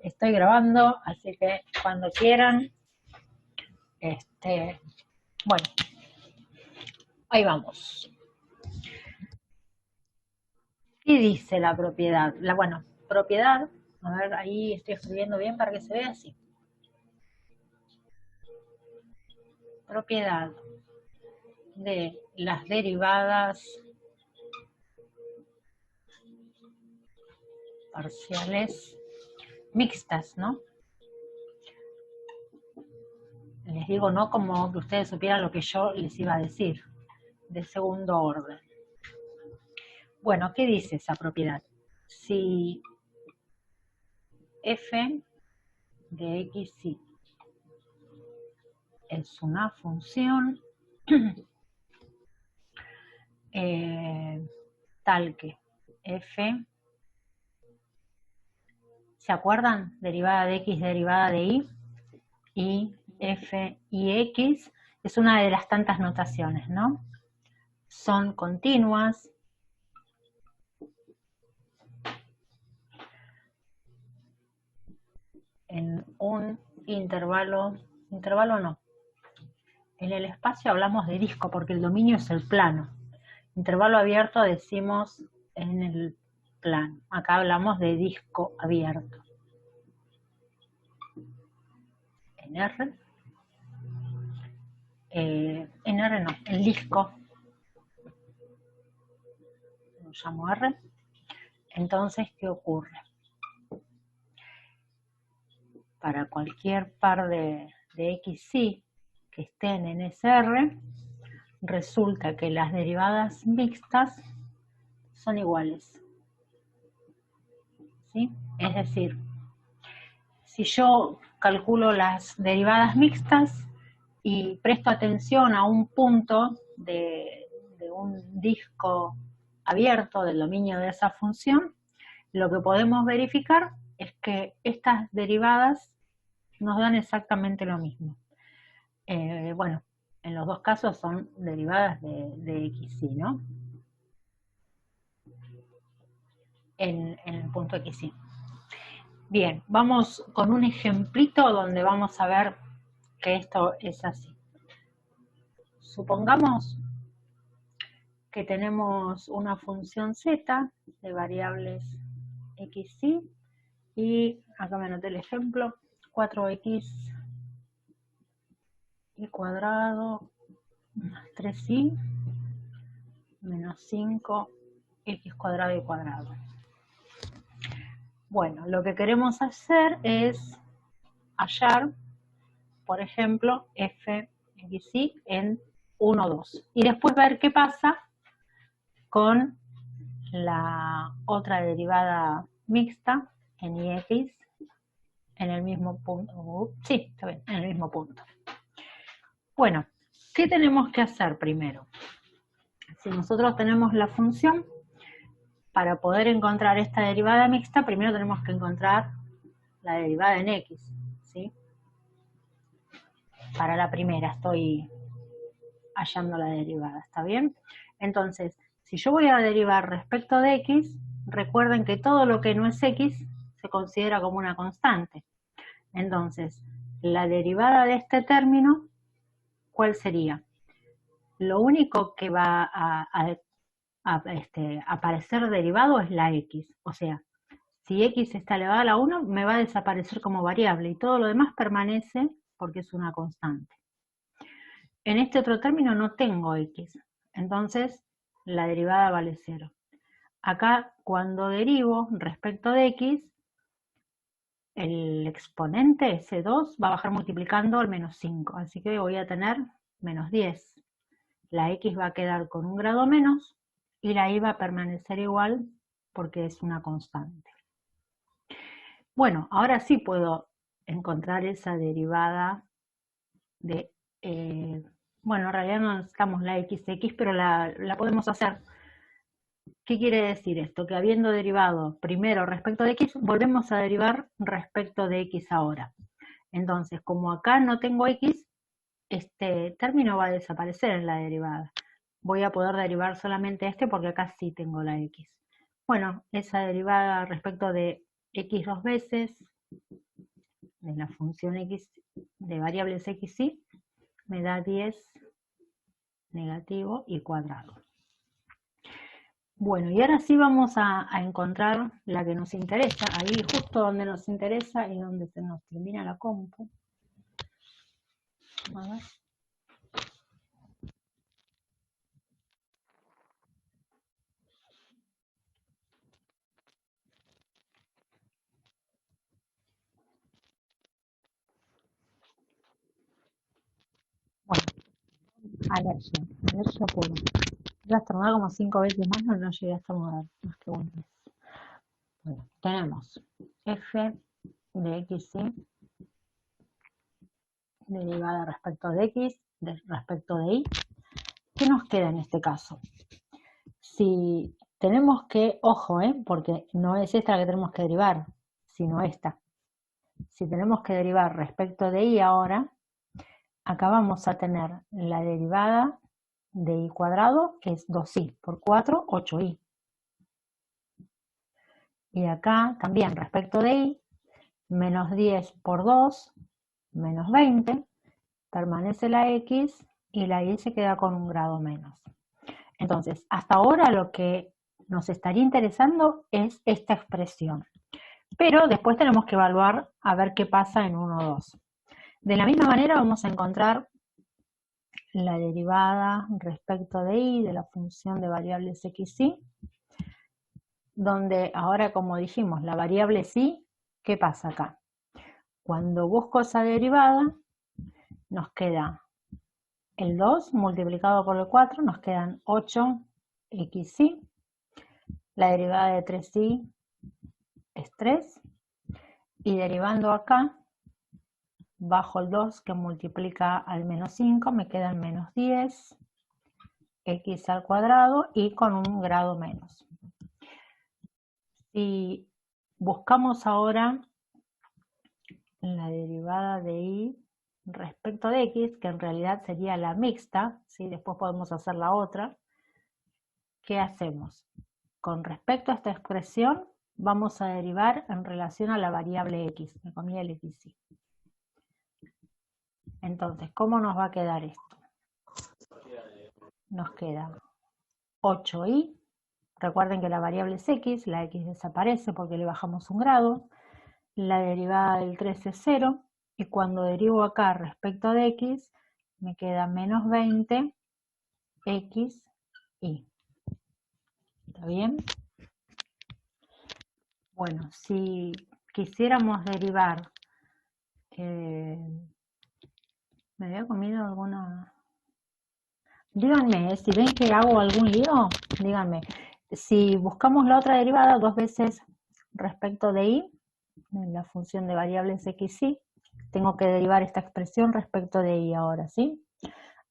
Estoy grabando, así que cuando quieran, bueno, ahí vamos. ¿Qué dice la propiedad? Propiedad, a ver, ahí estoy escribiendo bien para que se vea así. Propiedad de las derivadas parciales mixtas, ¿no? Les digo no como que ustedes supieran lo que yo les iba a decir, de segundo orden. Bueno, ¿qué dice esa propiedad? Si f de x y es una función tal que f, ¿se acuerdan? Derivada de x, derivada de y f y x es una de las tantas notaciones, ¿no? Son continuas en un intervalo no, en el espacio hablamos de disco porque el dominio es el plano. Intervalo abierto decimos en el plano. Acá hablamos de disco abierto. En R. En R no, el disco. Lo llamo R. Entonces, ¿qué ocurre? Para cualquier par de x, y que estén en ese R, resulta que las derivadas mixtas son iguales. ¿Sí? Es decir, si yo calculo las derivadas mixtas y presto atención a un punto de un disco abierto del dominio de esa función, lo que podemos verificar es que estas derivadas nos dan exactamente lo mismo. Bueno, en los dos casos son derivadas de x, y, ¿no? En el punto x, y. Bien, vamos con un ejemplito donde vamos a ver que esto es así. Supongamos que tenemos una función z de variables x, y acá me anoté el ejemplo, 4x y cuadrado más 3y menos 5x cuadrado y cuadrado. Bueno, lo que queremos hacer es hallar, por ejemplo, f x, y en 1, 2. Y después ver qué pasa con la otra derivada mixta en ix en el mismo punto. Sí, está bien, en el mismo punto. Bueno, ¿qué tenemos que hacer primero? Si nosotros tenemos la función, para poder encontrar esta derivada mixta, primero tenemos que encontrar la derivada en x, ¿sí? Para la primera estoy hallando la derivada, ¿está bien? Entonces, si yo voy a derivar respecto de x, recuerden que todo lo que no es x se considera como una constante. Entonces, la derivada de este término, ¿cuál sería? Lo único que va a aparecer derivado es la x, o sea, si x está elevada a la 1, me va a desaparecer como variable y todo lo demás permanece porque es una constante. En este otro término no tengo x, entonces la derivada vale 0. Acá, cuando derivo respecto de x, el exponente, ese 2, va a bajar multiplicando al menos 5, así que voy a tener menos 10. La x va a quedar con un grado menos y la y va a permanecer igual porque es una constante. Bueno, ahora sí puedo encontrar esa derivada de, bueno, en realidad no necesitamos la x, pero la podemos hacer. ¿Qué quiere decir esto? Que habiendo derivado primero respecto de x, volvemos a derivar respecto de x ahora. Entonces, como acá no tengo x, este término va a desaparecer en la derivada. Voy a poder derivar solamente este porque acá sí tengo la x. Bueno, esa derivada respecto de x dos veces de la función x de variables x, y, me da 10 negativo y cuadrado. Bueno, y ahora sí vamos a encontrar la que nos interesa, ahí justo donde nos interesa y donde se nos termina la compu. A ver. Bueno, alergia pura. Voy a estornudar como 5 veces más, no llegué a estornudar más que una vez. Bueno, tenemos f de x, y derivada respecto de x, respecto de y. ¿Qué nos queda en este caso? Si tenemos que, ojo, porque no es esta la que tenemos que derivar, sino esta. Si tenemos que derivar respecto de y ahora, acá vamos a tener la derivada de y cuadrado, que es 2y por 4, 8y. Y acá también respecto de y, menos 10 por 2, menos 20, permanece la x y la y se queda con un grado menos. Entonces, hasta ahora lo que nos estaría interesando es esta expresión. Pero después tenemos que evaluar a ver qué pasa en 1 o 2. De la misma manera vamos a encontrar la derivada respecto de y de la función de variables x, y, donde ahora, como dijimos, la variable y, ¿qué pasa acá? Cuando busco esa derivada, nos queda el 2 multiplicado por el 4, nos quedan 8xy. La derivada de 3y es 3. Y derivando acá, bajo el 2 que multiplica al menos 5, me quedan menos 10 x al cuadrado y con un grado menos. Si buscamos ahora la derivada de y respecto de x, que en realidad sería la mixta, ¿sí? Después podemos hacer la otra, ¿qué hacemos? Con respecto a esta expresión, vamos a derivar en relación a la variable x, me comí el x. Entonces, ¿cómo nos va a quedar esto? Nos queda 8y, recuerden que la variable es x, la x desaparece porque le bajamos un grado, la derivada del 3 es 0, y cuando derivo acá respecto de x, me queda menos 20 x, y. ¿Está bien? Bueno, si quisiéramos derivar, ¿me había comido alguna? Díganme, si ven que hago algún lío, díganme. Si buscamos la otra derivada 2 veces respecto de y, en la función de variables x, y, tengo que derivar esta expresión respecto de y ahora, ¿sí?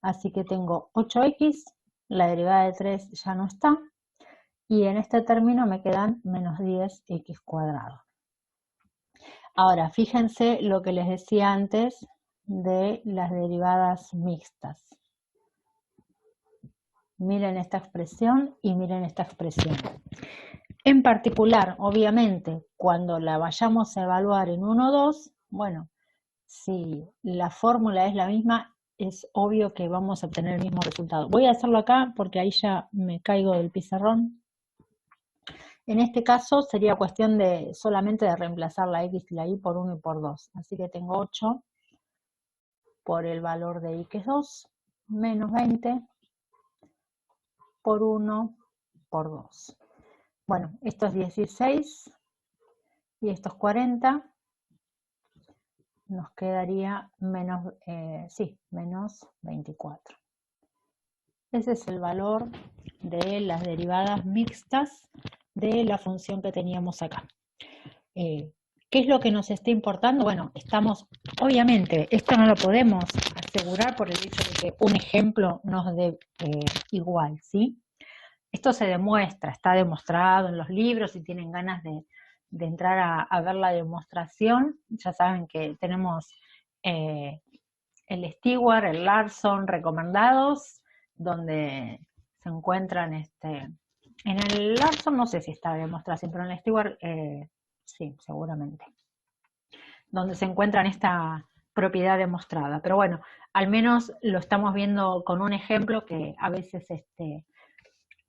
Así que tengo 8x, la derivada de 3 ya no está, y en este término me quedan menos 10x cuadrado. Ahora, fíjense lo que les decía antes de las derivadas mixtas. Miren esta expresión y miren esta expresión. En particular, obviamente, cuando la vayamos a evaluar en 1 o 2, bueno, si la fórmula es la misma, es obvio que vamos a obtener el mismo resultado. Voy a hacerlo acá porque ahí ya me caigo del pizarrón. En este caso sería cuestión de solamente de reemplazar la x y la y por 1 y por 2. Así que tengo 8 por el valor de y, que es 2, menos 20 por 1 por 2. Bueno, esto es 16 y esto es 40. Nos quedaría menos, menos 24. Ese es el valor de las derivadas mixtas de la función que teníamos acá. ¿Qué es lo que nos está importando? Bueno, obviamente, esto no lo podemos asegurar por el hecho de que un ejemplo nos dé igual, ¿sí? Esto se demuestra, está demostrado en los libros. Si tienen ganas de entrar a ver la demostración, ya saben que tenemos el Stewart, el Larson recomendados, donde se encuentran, en el Larson no sé si está la demostración, pero en el Stewart sí, seguramente. donde se encuentran esta propiedad demostrada. Pero bueno, al menos lo estamos viendo con un ejemplo que a veces,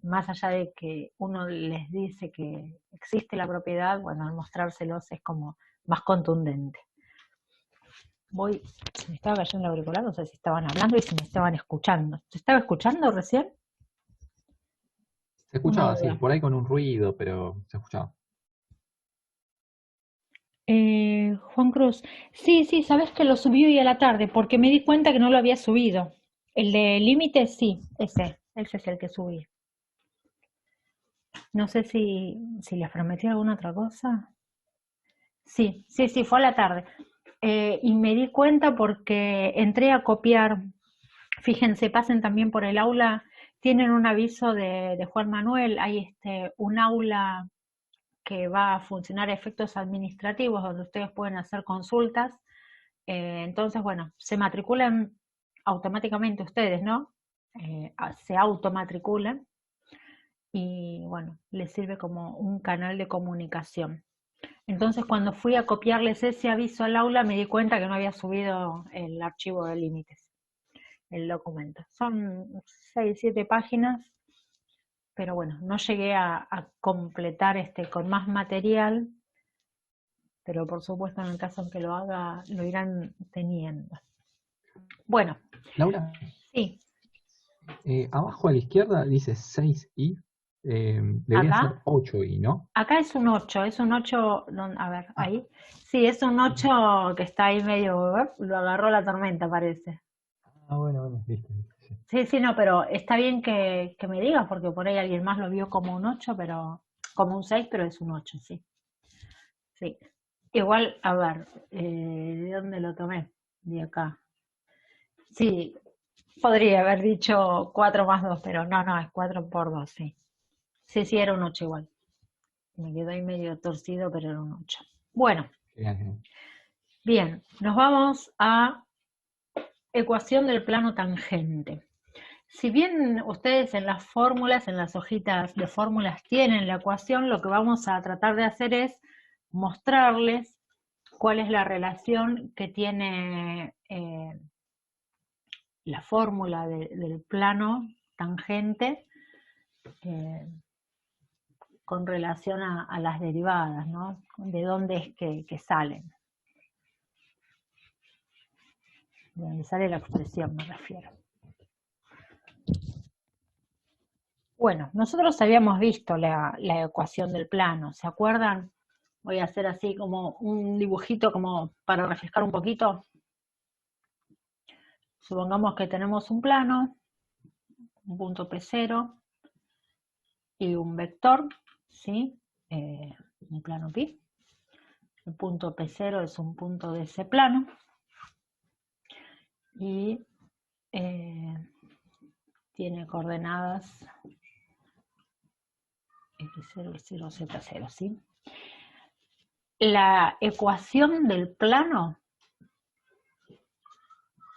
más allá de que uno les dice que existe la propiedad, bueno, al mostrárselos es como más contundente. Se me estaba cayendo el auricular, no sé si estaban hablando y si me estaban escuchando. ¿Se estaba escuchando recién? Se Una escuchaba así, duda. por ahí con un ruido, pero se escuchaba. Juan Cruz, sí, sí, sabes que lo subí hoy a la tarde porque me di cuenta que no lo había subido. El de límite, sí, ese es el que subí. No sé si les prometí alguna otra cosa. Sí, sí, sí, fue a la tarde. Y me di cuenta porque entré a copiar. Fíjense, pasen también por el aula. Tienen un aviso de Juan Manuel. Hay un aula que va a funcionar a efectos administrativos donde ustedes pueden hacer consultas. Entonces, bueno, se matriculan automáticamente ustedes, ¿no? Se automatriculan y, bueno, les sirve como un canal de comunicación. Entonces, cuando fui a copiarles ese aviso al aula, me di cuenta que no había subido el archivo de límites, el documento. Son 6, 7 páginas, pero bueno, no llegué a completar con más material, pero por supuesto en el caso en que lo haga, lo irán teniendo. Bueno, Laura, sí, abajo a la izquierda dice 6i, debería ser acá, 8i, ¿no? acá es un 8, a ver, Ah, ahí. Sí, es un 8 que está ahí medio, lo agarró la tormenta, parece. bueno, bueno, listo, listo, sí. Sí, sí, no, pero está bien que me digas, porque por ahí alguien más lo vio como un 8, pero como un 6, pero es un 8, sí. Sí. Igual, a ver, ¿de dónde lo tomé? De acá. Sí, podría haber dicho 4 más 2, pero no, no, es 4 por 2, sí. Sí, sí, era un 8 igual. Me quedó ahí medio torcido, pero era un 8. Bueno, Genial, genial. bien, nos vamos a ecuación del plano tangente. Si bien ustedes en las fórmulas, en las hojitas de fórmulas tienen la ecuación, lo que vamos a tratar de hacer es mostrarles cuál es la relación que tiene la fórmula del plano tangente eh, con relación a las derivadas, ¿no? De dónde es que salen, de dónde sale la expresión, me refiero. Bueno, nosotros habíamos visto la ecuación del plano, ¿se acuerdan? Voy a hacer así como un dibujito como para refrescar un poquito. Supongamos que tenemos un plano, un punto P0 y un vector, ¿sí? Un plano pi. El punto P0 es un punto de ese plano y tiene coordenadas x0, y0, z0, ¿sí? La ecuación del plano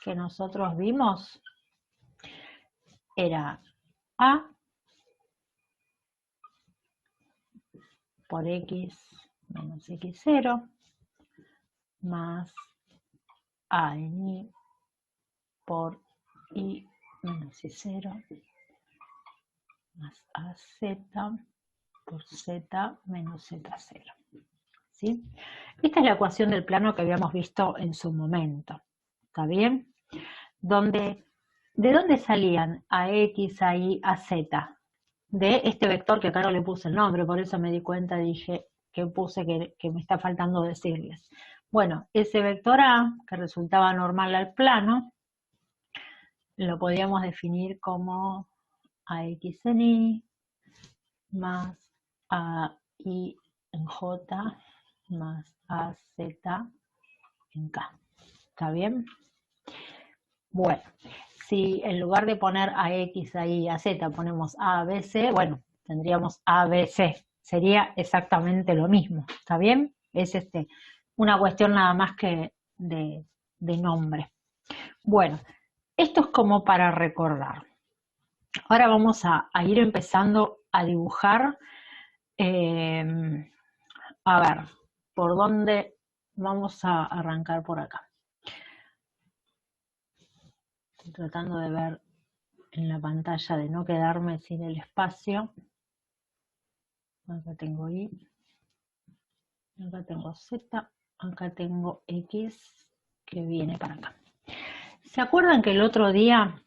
que nosotros vimos era A por x menos x0 más A en y por y menos y0 más AZ por z menos z0. ¿Sí? Esta es la ecuación del plano que habíamos visto en su momento. ¿Está bien? ¿De dónde salían a x, a y, a z? De este vector que acá no le puse el nombre, por eso me di cuenta, dije que puse que me está faltando decirles. Bueno, ese vector A, que resultaba normal al plano, lo podíamos definir como AX en Y más AI en J más AZ en K. ¿Está bien? Bueno, si en lugar de poner AX, AY, AZ ponemos ABC, bueno, tendríamos ABC. Sería exactamente lo mismo. ¿Está bien? Es una cuestión nada más que de nombre. Bueno, esto es como para recordar. Ahora vamos a ir empezando a dibujar. A ver, ¿por dónde Vamos a arrancar por acá. Estoy tratando de ver en la pantalla de no quedarme sin el espacio. Acá tengo Y, acá tengo Z, acá tengo X que viene para acá. ¿Se acuerdan que el otro día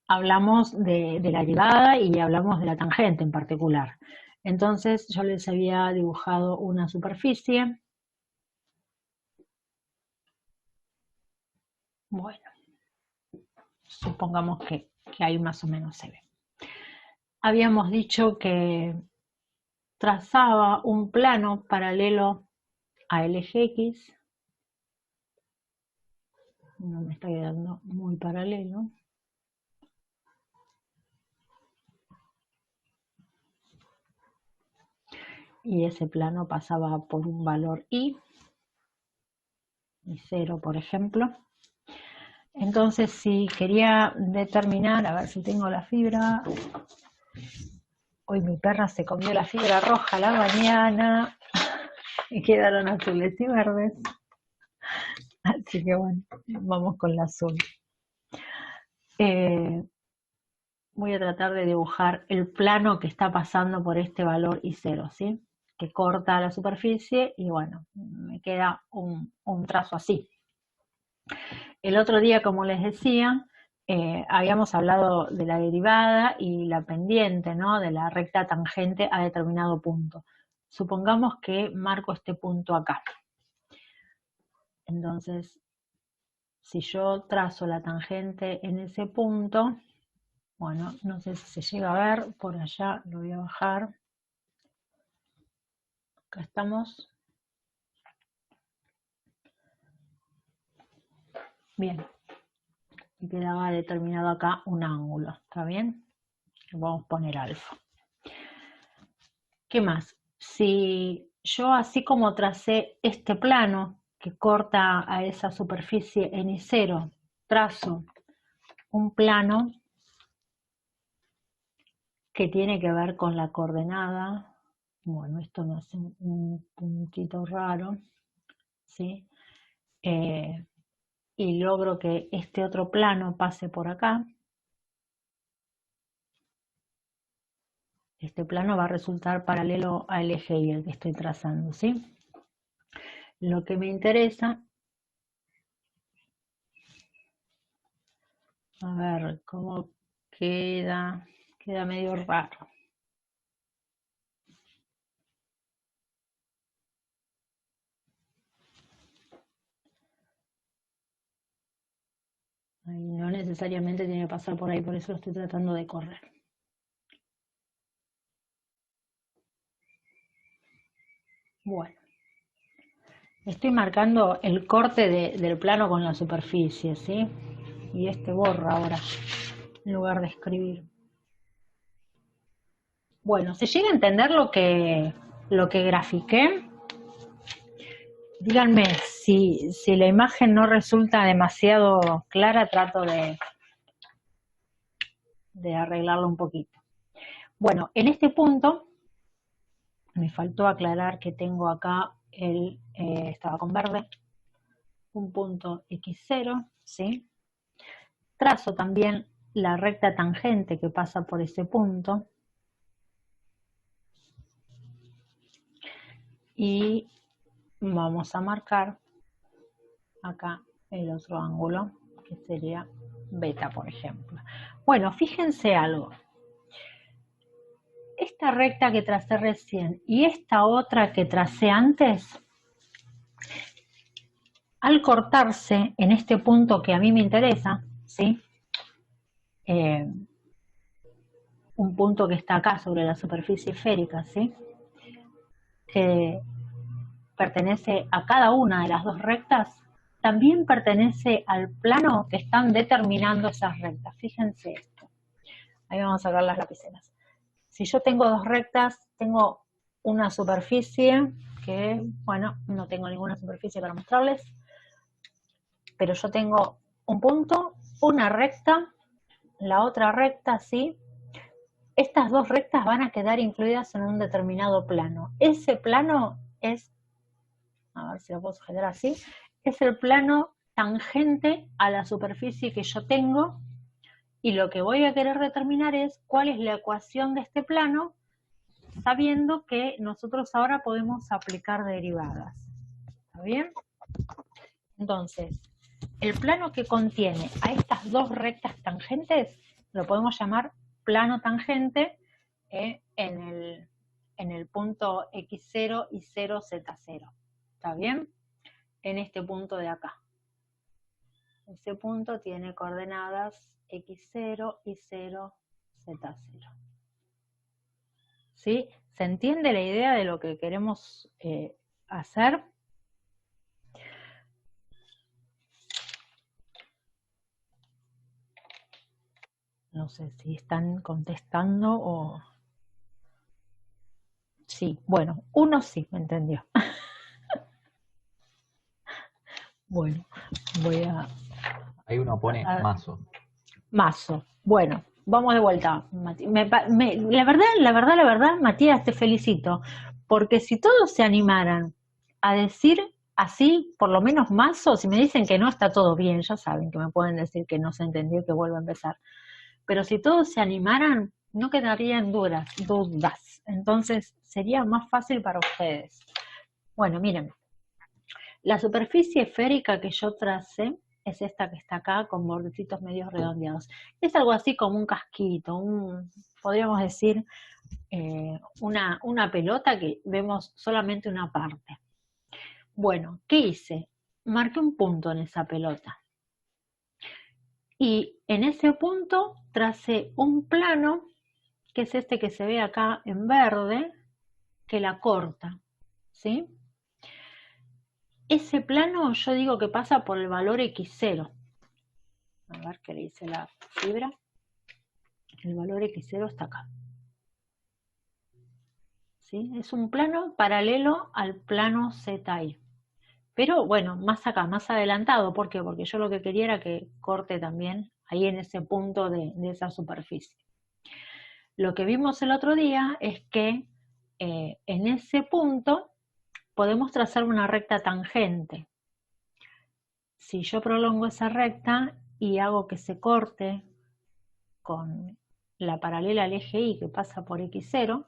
hablamos de la derivada y hablamos de la tangente en particular? Entonces yo les había dibujado una superficie. Bueno, supongamos que ahí más o menos se ve. Habíamos dicho que trazaba un plano paralelo al eje X. No me está quedando muy paralelo. Y ese plano pasaba por un valor Y 0, por ejemplo. Entonces, si quería determinar, a ver si tengo la fibra. Hoy mi perra se comió la fibra roja a la mañana y quedaron azules y verdes. Así que bueno, vamos con la azul. Voy a tratar de dibujar el plano que está pasando por este valor I0, ¿sí? Que corta la superficie y bueno, me queda un trazo así. El otro día, como les decía, habíamos hablado de la derivada y la pendiente, ¿no? De la recta tangente a determinado punto. Supongamos que marco este punto acá. Entonces, si yo trazo la tangente en ese punto, bueno, no sé si se llega a ver, por allá lo voy a bajar. Acá estamos. Bien. Y quedaba determinado acá un ángulo, ¿está bien? Vamos a poner alfa. ¿Qué más? Si yo así como tracé este plano que corta a esa superficie en I0, trazo un plano que tiene que ver con la coordenada, bueno, esto me hace un puntito raro, ¿sí? Y logro que este otro plano pase por acá. Este plano va a resultar paralelo al eje Y, el que estoy trazando, ¿sí? Lo que me interesa, a ver cómo queda medio raro. Ahí no necesariamente tiene que pasar por ahí, por eso lo estoy tratando de correr. Bueno, estoy marcando el corte del plano con la superficie, ¿sí? Y este borra ahora, en lugar de escribir. Bueno, ¿se llega a entender lo que grafiqué? Díganme si la imagen no resulta demasiado clara, trato de arreglarlo un poquito. Bueno, en este punto me faltó aclarar que tengo acá estaba con verde, un punto X0, ¿sí? Trazo también la recta tangente que pasa por ese punto. Y vamos a marcar acá el otro ángulo, que sería beta, por ejemplo. Bueno, fíjense algo. Esta recta que tracé recién y esta otra que tracé antes, al cortarse en este punto que a mí me interesa, ¿sí? Un punto que está acá sobre la superficie esférica, ¿sí? Pertenece a cada una de las dos rectas, también pertenece al plano que están determinando esas rectas. Fíjense esto. Ahí vamos a sacar las lapiceras. Si yo tengo dos rectas, tengo una superficie que, bueno, no tengo ninguna superficie para mostrarles, pero yo tengo un punto, una recta, la otra recta, ¿sí? Estas dos rectas van a quedar incluidas en un determinado plano. Ese plano es a ver si lo puedo sujetar así, es el plano tangente a la superficie que yo tengo, y lo que voy a querer determinar es cuál es la ecuación de este plano, sabiendo que nosotros ahora podemos aplicar derivadas. ¿Está bien? Entonces, el plano que contiene a estas dos rectas tangentes lo podemos llamar plano tangente en el punto x0 y 0, z0. ¿Está bien? En este punto de acá. Ese punto tiene coordenadas x0 y 0, z0. ¿Sí? ¿Se entiende la idea de lo que queremos hacer? No sé si están contestando o... Sí, bueno, uno sí me entendió. Bueno, voy a... Ahí uno pone mazo. Mazo. Bueno, vamos de vuelta. La verdad, Matías, te felicito. Porque si todos se animaran a decir así, por lo menos mazo, si me dicen que no está todo bien, ya saben que me pueden decir que no se entendió y que vuelvo a empezar. Pero si todos se animaran, no quedarían dudas. Entonces sería más fácil para ustedes. Bueno, miren. La superficie esférica que yo tracé es esta que está acá con bordecitos medios redondeados. Es algo así como un casquito, podríamos decir una pelota que vemos solamente una parte. Bueno, ¿qué hice? Marqué un punto en esa pelota. Y en ese punto tracé un plano, que es este que se ve acá en verde, que la corta, ¿sí? Ese plano yo digo que pasa por el valor x0. A ver qué le dice la fibra. El valor x0 está acá. ¿Sí? Es un plano paralelo al plano ZI. Pero bueno, más acá, más adelantado. ¿Por qué? Porque yo lo que quería era que corte también ahí en ese punto de esa superficie. Lo que vimos el otro día es que en ese punto podemos trazar una recta tangente. Si yo prolongo esa recta y hago que se corte con la paralela al eje Y que pasa por x0,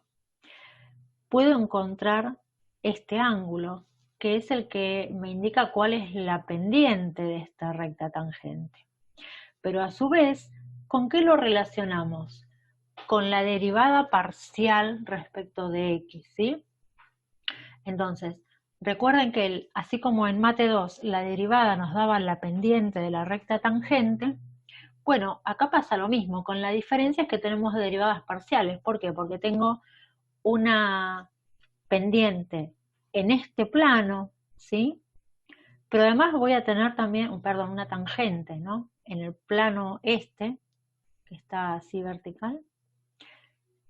puedo encontrar este ángulo, que es el que me indica cuál es la pendiente de esta recta tangente. Pero a su vez, ¿con qué lo relacionamos? Con la derivada parcial respecto de x, ¿sí? Entonces, recuerden que así como en Mate 2 la derivada nos daba la pendiente de la recta tangente, bueno, acá pasa lo mismo, con la diferencia es que tenemos derivadas parciales. ¿Por qué? Porque tengo una pendiente en este plano, ¿sí? Pero además voy a tener también, una tangente, ¿no? En el plano este, que está así vertical,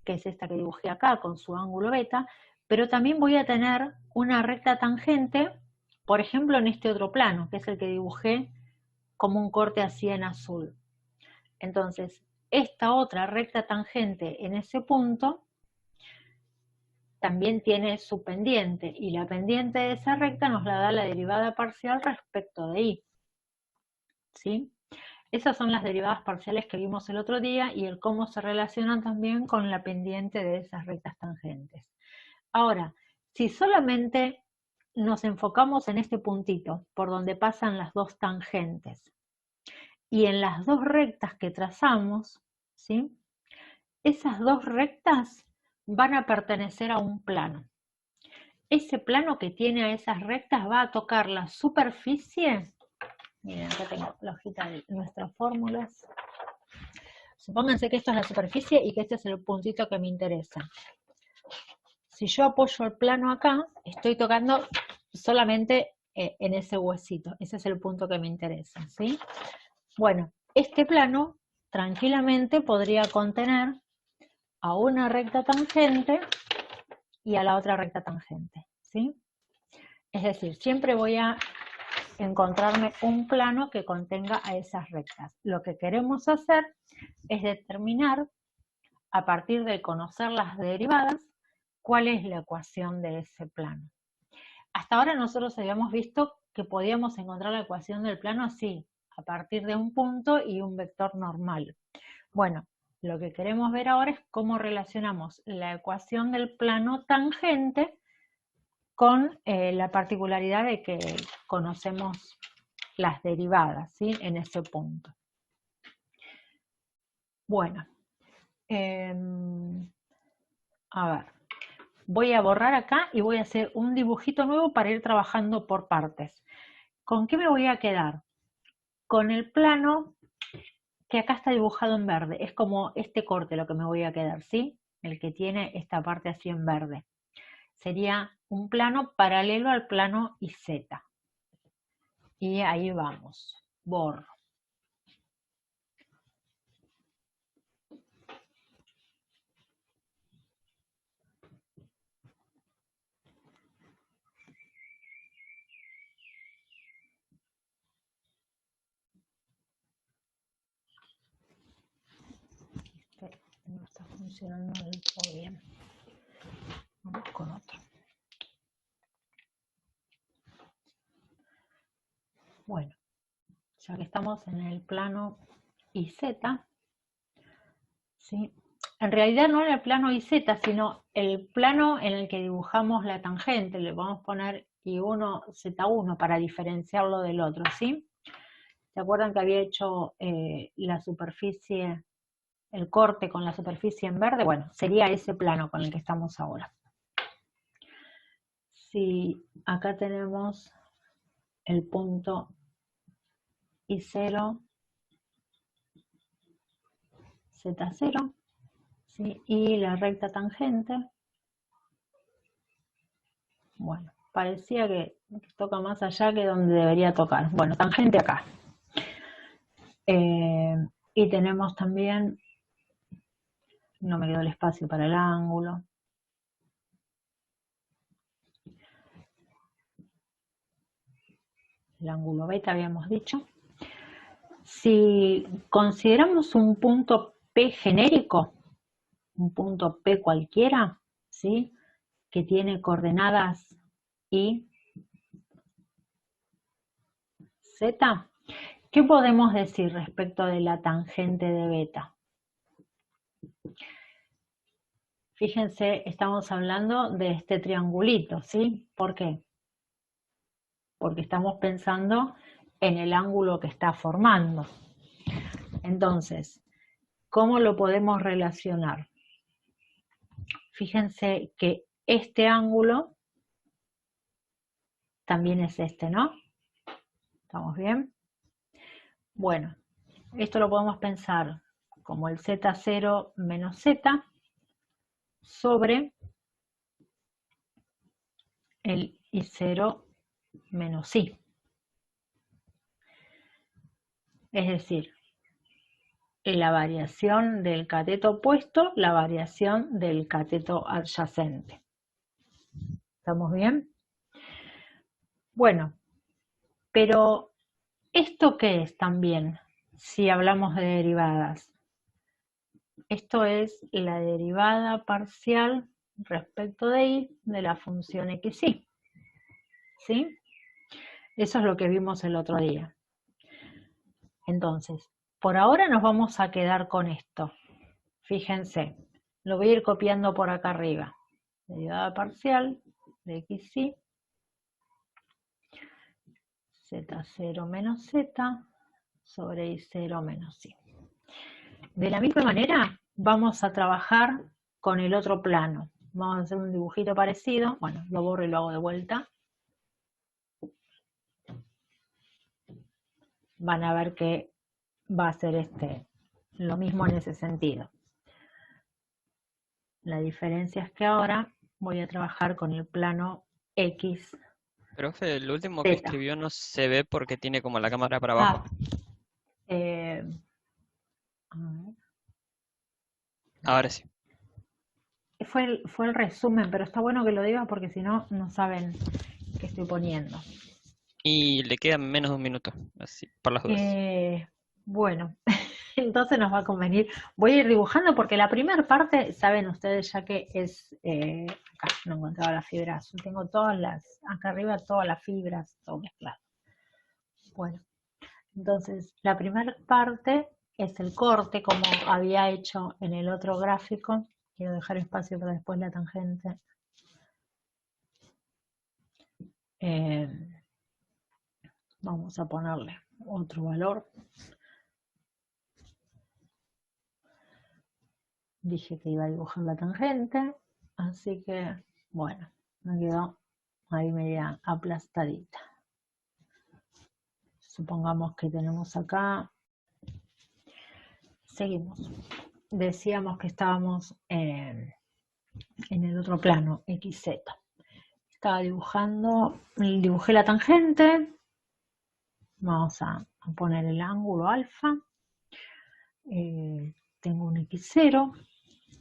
que es esta que dibujé acá con su ángulo beta, pero también voy a tener una recta tangente, por ejemplo, en este otro plano, que es el que dibujé como un corte así en azul. Entonces, esta otra recta tangente en ese punto también tiene su pendiente, y la pendiente de esa recta nos la da la derivada parcial respecto de y. ¿Sí? Esas son las derivadas parciales que vimos el otro día y el cómo se relacionan también con la pendiente de esas rectas tangentes. Ahora, si solamente nos enfocamos en este puntito por donde pasan las dos tangentes y en las dos rectas que trazamos, ¿sí? Esas dos rectas van a pertenecer a un plano. Ese plano que tiene a esas rectas va a tocar la superficie. Miren, acá tengo la hojita de nuestras fórmulas. Supónganse que esto es la superficie y que este es el puntito que me interesa. Si yo apoyo el plano acá, estoy tocando solamente en ese huesito. Ese es el punto que me interesa, ¿sí? Bueno, este plano tranquilamente podría contener a una recta tangente y a la otra recta tangente, ¿sí? Es decir, siempre voy a encontrarme un plano que contenga a esas rectas. Lo que queremos hacer es determinar, a partir de conocer las derivadas, cuál es la ecuación de ese plano. hasta ahora nosotros habíamos visto que podíamos encontrar la ecuación del plano así, a partir de un punto y un vector normal. Bueno, lo que queremos ver ahora es cómo relacionamos la ecuación del plano tangente con la particularidad de que conocemos las derivadas, ¿sí? En ese punto. Bueno, a ver, voy a borrar acá y voy a hacer un dibujito nuevo para ir trabajando por partes. ¿Con qué me voy a quedar? Con el plano que acá está dibujado en verde. Es como este corte lo que me voy a quedar, ¿sí? El que tiene esta parte así en verde. Sería un plano paralelo al plano IZ. Y ahí vamos. Borro. No está funcionando del todo bien. Vamos con otro. Bueno, ya que estamos en el plano IZ, ¿sí? En realidad no en el plano IZ, sino el plano en el que dibujamos la tangente. Le vamos a poner I1, Z1 para diferenciarlo del otro, ¿sí? ¿Se acuerdan que había hecho la superficie, el corte con la superficie en verde? Bueno, sería ese plano con el que estamos ahora. Si acá tenemos el punto I0, Z0, ¿sí? Y la recta tangente, bueno, parecía que toca más allá que donde debería tocar. Bueno, tangente acá. Y tenemos también, no me quedó el espacio para el ángulo. El ángulo beta habíamos dicho. Si consideramos un punto P genérico, un punto P cualquiera, ¿sí? Que tiene coordenadas Y, Z, ¿qué podemos decir respecto de la tangente de beta? Fíjense, estamos hablando de este triangulito, ¿sí? ¿Por qué? Porque estamos pensando en el ángulo que está formando. Entonces, ¿cómo lo podemos relacionar? Fíjense que este ángulo también es este, ¿no? ¿Estamos bien? Bueno, esto lo podemos pensar como el Z0 menos Z sobre el I0 menos I. Es decir, la variación del cateto opuesto, la variación del cateto adyacente. ¿Estamos bien? Bueno, pero ¿esto qué es también si hablamos de derivadas? Esto es la derivada parcial respecto de y de la función xy. ¿Sí? Eso es lo que vimos el otro día. Entonces, por ahora nos vamos a quedar con esto. Fíjense, lo voy a ir copiando por acá arriba. Derivada parcial de xy, z0 menos z sobre i0 menos i. De la misma manera, vamos a trabajar con el otro plano. Vamos a hacer un dibujito parecido. Bueno, lo borro y lo hago de vuelta. Van a ver que va a ser lo mismo en ese sentido. La diferencia es que ahora voy a trabajar con el plano X. Profe, el último que escribió no se ve porque tiene como la cámara para abajo. A ver. Ahora sí. Fue el resumen, pero está bueno que lo diga porque si no, no saben qué estoy poniendo. Y le queda menos de un minuto, así, por las dudas. Bueno, Entonces nos va a convenir. Voy a ir dibujando porque la primera parte, saben ustedes ya que es, acá no encontraba las fibras, tengo todas las, acá arriba todas las fibras, todo mezclado. Bueno, entonces la primera parte es el corte como había hecho en el otro gráfico. Quiero dejar espacio para después la tangente. Vamos a ponerle otro valor. Dije que iba a dibujar la tangente, así que, bueno, me quedó ahí media aplastadita. Supongamos que tenemos acá, seguimos. Decíamos que estábamos en el otro plano, XZ. Estaba dibujando, dibujé la tangente, vamos a poner el ángulo alfa, tengo un X0,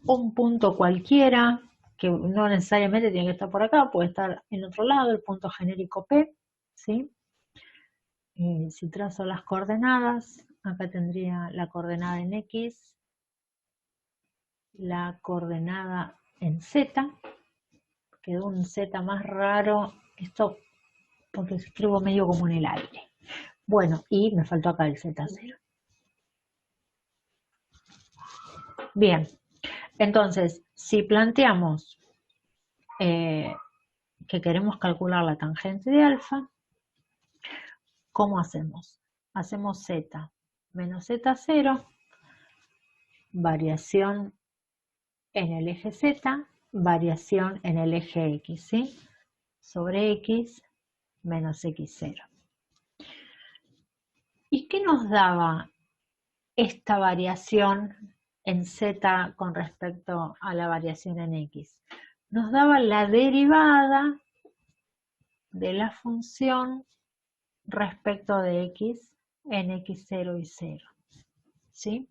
un punto cualquiera, que no necesariamente tiene que estar por acá, puede estar en otro lado, el punto genérico P, ¿sí? Si trazo las coordenadas, acá tendría la coordenada en X, la coordenada en Z, quedó un Z más raro, esto porque escribo medio como en el aire. Bueno, y me faltó acá el Z0. Bien, entonces, si planteamos que queremos calcular la tangente de alfa, ¿cómo hacemos? Hacemos Z menos Z0, variación en el eje Z, variación en el eje X, ¿sí? Sobre X menos X0. ¿Y qué nos daba esta variación en Z con respecto a la variación en X? Nos daba la derivada de la función respecto de X en X0 y 0, ¿sí?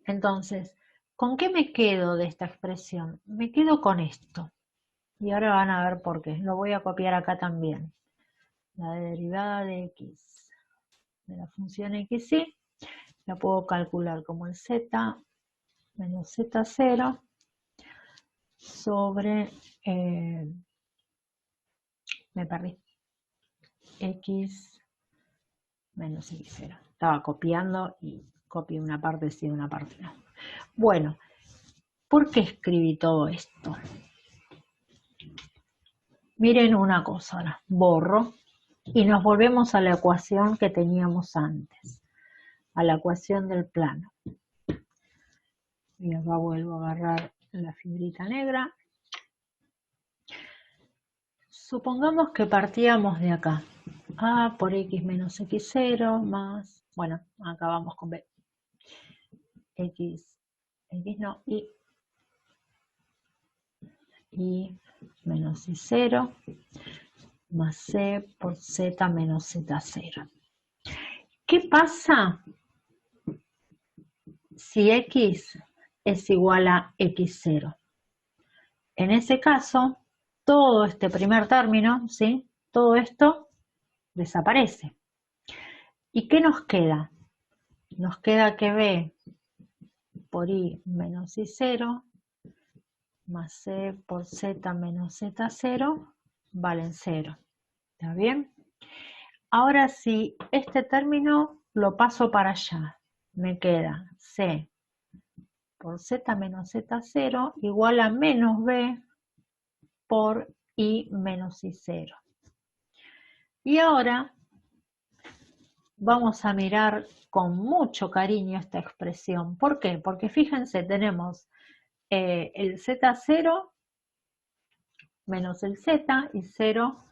Entonces, ¿con qué me quedo de esta expresión? Me quedo con esto. Y ahora van a ver por qué. Lo voy a copiar acá también. La derivada de X de la función XY la puedo calcular como el Z menos Z0 sobre, me perdí, X menos X0. Estaba copiando y copié una parte sí, una parte no. Bueno, ¿por qué escribí todo esto? Miren una cosa ahora, borro y nos volvemos a la ecuación que teníamos antes, a la ecuación del plano. Y acá vuelvo a agarrar la fibrita negra. Supongamos que partíamos de acá. A por X menos X0 más, bueno, acá vamos con B. X no, Y menos Y0 más C por Z menos Z0. ¿Qué pasa si X es igual a X0? En ese caso, todo este primer término, ¿sí? Todo esto desaparece. ¿Y qué nos queda? Nos queda que B por Y menos Y0 más C por Z menos Z0 valen 0. ¿Está bien? Ahora sí, este término lo paso para allá. Me queda C por Z menos Z0 igual a menos B por I menos I0. Y ahora vamos a mirar con mucho cariño esta expresión. ¿Por qué? Porque fíjense, tenemos el Z0 menos el Z y 0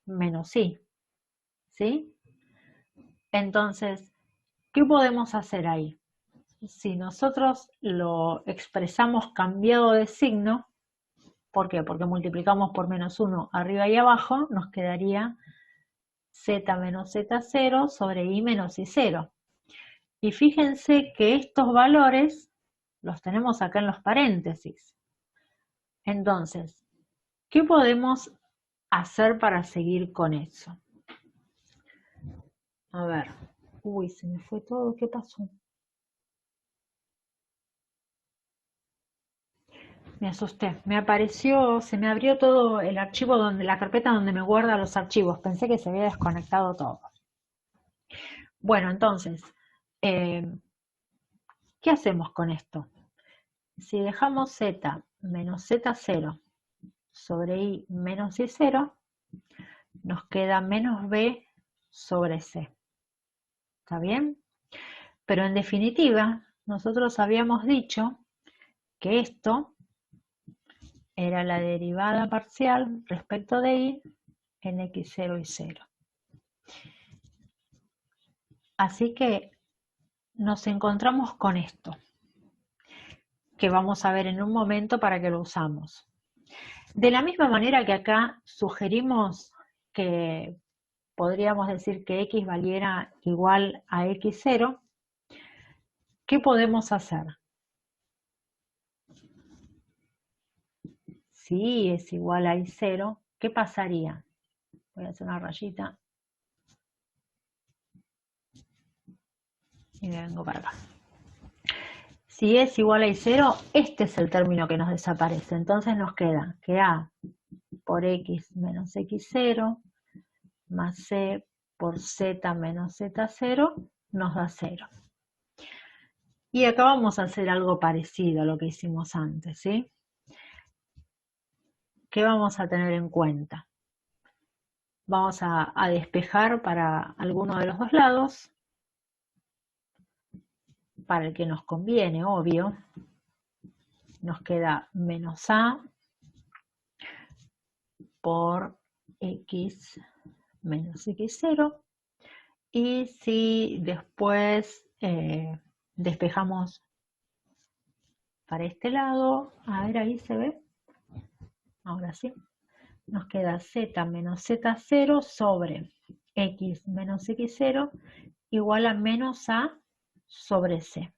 menos I. ¿Sí? Entonces, ¿qué podemos hacer ahí? Si nosotros lo expresamos cambiado de signo, ¿por qué? Porque multiplicamos por menos 1 arriba y abajo, nos quedaría Z menos Z0 sobre I menos I0. Y fíjense que estos valores los tenemos acá en los paréntesis. Entonces, ¿qué podemos hacer para seguir con eso? A ver, uy, se me fue todo, ¿qué pasó? me asusté. Me apareció, se me abrió todo el archivo la carpeta donde me guarda los archivos. Pensé que se había desconectado todo. Bueno, entonces, ¿qué hacemos con esto? Si dejamos z menos z0 sobre i menos i0, nos queda menos b sobre c. ¿Está bien? Pero en definitiva, nosotros habíamos dicho que esto era la derivada parcial respecto de i en x0 y 0. Así que nos encontramos con esto, que vamos a ver en un momento para que lo usamos. De la misma manera que acá sugerimos que podríamos decir que x valiera igual a x0, ¿qué podemos hacer? Si i es igual a i0, ¿qué pasaría? Voy a hacer una rayita y me vengo para acá. Si es igual a i0, este es el término que nos desaparece. Entonces nos queda que a por x menos x0 más c por z menos z0 nos da 0. Y acá vamos a hacer algo parecido a lo que hicimos antes, ¿sí? ¿Qué vamos a tener en cuenta? Vamos a despejar para alguno de los dos lados, para el que nos conviene, obvio. Nos queda menos a por x menos x0. Y si después despejamos para este lado, a ver, ahí se ve, ahora sí, nos queda z menos z0 sobre x menos x0 igual a menos a sobre c.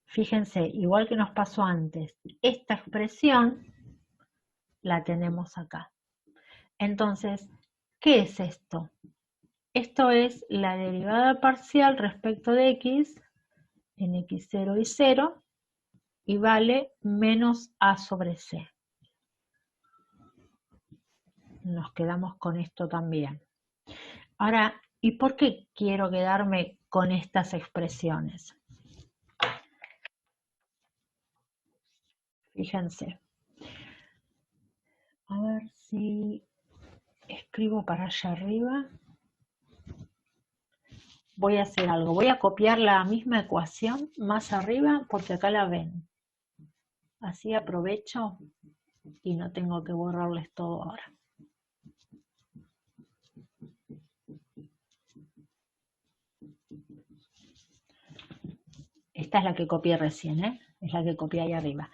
Fíjense, igual que nos pasó antes, esta expresión la tenemos acá. Entonces, ¿qué es esto? Esto es la derivada parcial respecto de x en x0 y 0 y vale menos a sobre c. Nos quedamos con esto también. Ahora, ¿y por qué quiero quedarme con estas expresiones? Fíjense. A ver si escribo para allá arriba. Voy a hacer algo. Voy a copiar la misma ecuación más arriba porque acá la ven. Así aprovecho y no tengo que borrarles todo ahora. Esta es la que copié recién, ¿eh? Es la que copié ahí arriba.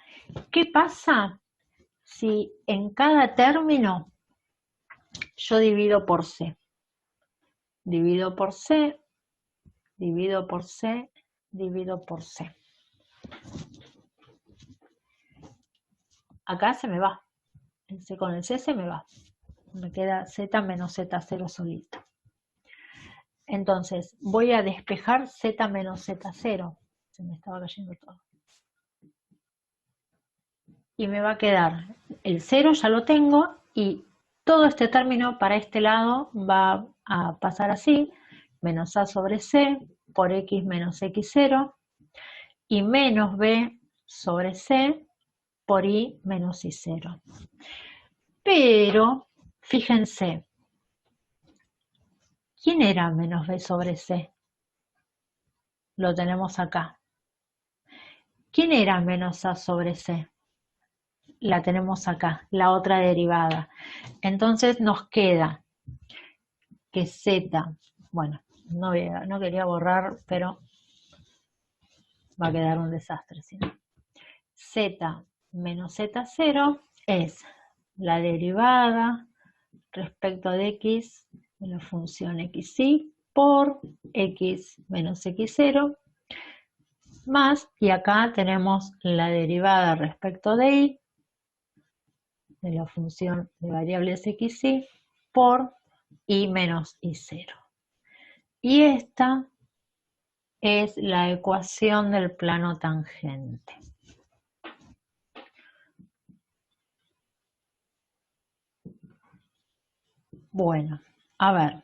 ¿Qué pasa si en cada término yo divido por c? Divido por c, divido por c, divido por c. Acá se me va. El c con el c se me va. Me queda z menos z0 solito. Entonces, voy a despejar z menos z0. Se me estaba cayendo todo. Y me va a quedar el 0, ya lo tengo, y todo este término para este lado va a pasar así, menos a sobre c por x menos x0, y menos b sobre c por i menos i0. Pero, fíjense, ¿quién era menos b sobre c? Lo tenemos acá. ¿Quién era menos a sobre c? La tenemos acá, la otra derivada. Entonces nos queda que z, bueno, no quería borrar, pero va a quedar un desastre, si no. Z menos z0 es la derivada respecto de x de la función xy por x menos x0 más, y acá tenemos la derivada respecto de y de la función de variables xy por y menos y0. Y esta es la ecuación del plano tangente. Bueno, a ver,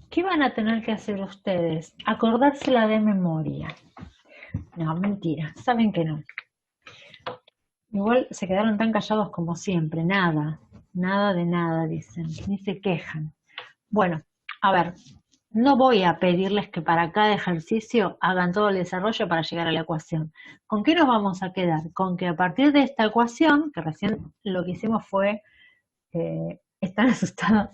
¿qué van a tener que hacer ustedes? Acordársela de memoria. No, mentira, saben que no. Igual se quedaron tan callados como siempre, nada de nada, dicen, ni se quejan. Bueno, a ver, no voy a pedirles que para cada ejercicio hagan todo el desarrollo para llegar a la ecuación. ¿Con qué nos vamos a quedar? Con que a partir de esta ecuación, que recién lo que hicimos fue, están asustados,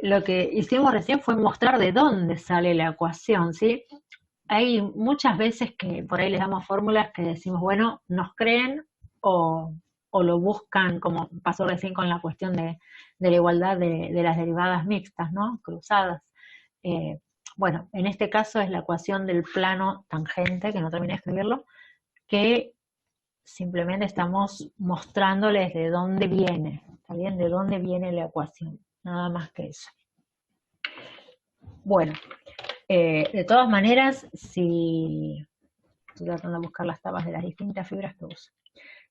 lo que hicimos recién fue mostrar de dónde sale la ecuación, ¿sí? Hay muchas veces que por ahí les damos fórmulas que decimos, bueno, nos creen o lo buscan, como pasó recién con la cuestión de la igualdad de las derivadas mixtas, ¿no? Cruzadas. Bueno, en este caso es la ecuación del plano tangente, que no terminé de escribirlo, que simplemente estamos mostrándoles de dónde viene, ¿está bien? De dónde viene la ecuación, nada más que eso. Bueno, de todas maneras, si estoy tratando de buscar las tablas de las distintas fibras que uso.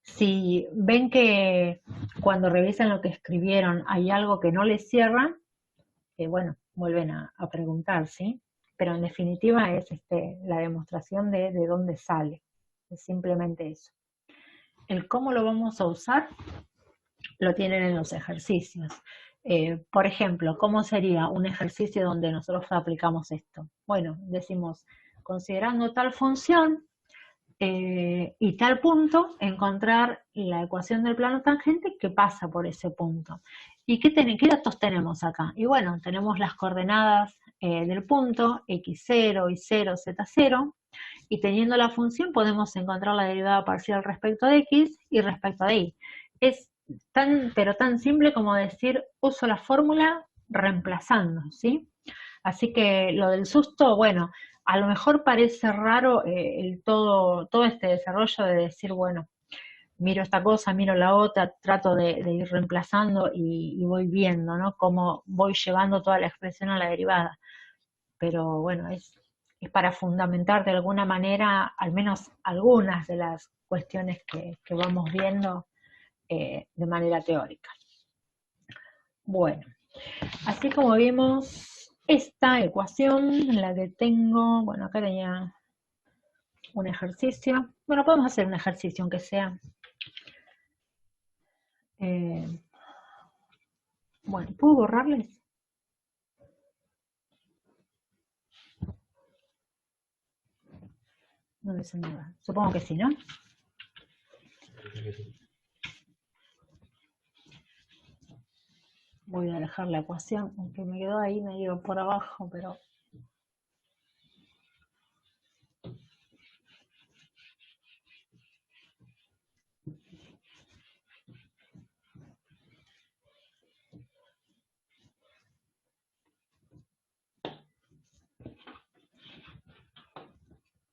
Si ven que cuando revisan lo que escribieron hay algo que no les cierra, bueno, vuelven a preguntar, ¿sí? Pero en definitiva es la demostración de dónde sale, es simplemente eso. El cómo lo vamos a usar lo tienen en los ejercicios. Por ejemplo, ¿cómo sería un ejercicio donde nosotros aplicamos esto? Bueno, decimos, considerando tal función y tal punto, encontrar la ecuación del plano tangente que pasa por ese punto. ¿Y qué datos tenemos acá? Y bueno, tenemos las coordenadas del punto, x0, y0, z0, y teniendo la función podemos encontrar la derivada parcial respecto de x y respecto de y. Es pero tan simple como decir, uso la fórmula reemplazando, ¿sí? Así que lo del susto, bueno, a lo mejor parece raro todo este desarrollo de decir, bueno, miro esta cosa, miro la otra, trato de ir reemplazando y voy viendo, ¿no? Cómo voy llevando toda la expresión a la derivada. Pero bueno, es para fundamentar de alguna manera, al menos algunas de las cuestiones que vamos viendo de manera teórica. Bueno, así como vimos esta ecuación, la que tengo, bueno, acá tenía un ejercicio. Bueno, podemos hacer un ejercicio aunque sea. Bueno, ¿puedo borrarles? No dice nada. Supongo que sí, ¿no? Voy a dejar la ecuación, aunque me quedó ahí medio por abajo, pero...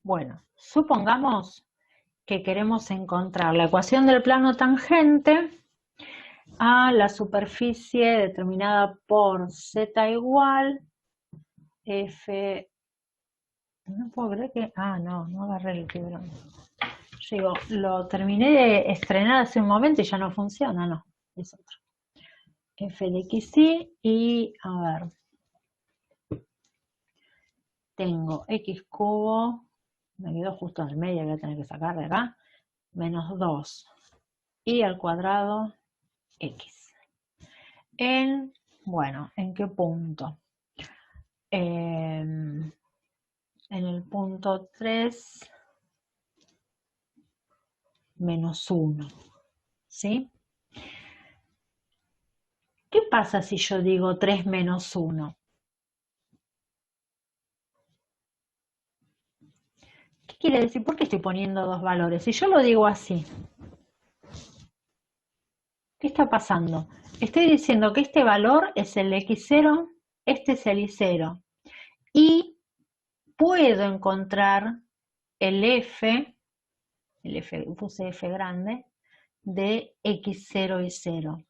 Bueno, supongamos que queremos encontrar la ecuación del plano tangente a la superficie determinada por z igual f... No puedo creer que... Ah, no agarré el tiburón. Yo digo, lo terminé de estrenar hace un momento y ya no funciona, no, es otro. F de xy y, a ver, tengo x cubo, me quedó justo en el medio, voy a tener que sacar de acá, menos 2 y al cuadrado x. Bueno, ¿en qué punto? En el punto 3 menos 1, ¿sí? ¿Qué pasa si yo digo 3 menos 1? ¿Qué quiere decir? ¿Por qué estoy poniendo dos valores? Si yo lo digo así, ¿qué está pasando? Estoy diciendo que este valor es el x0, este es el y0. Y puedo encontrar el f, puse f grande, de x0 y 0.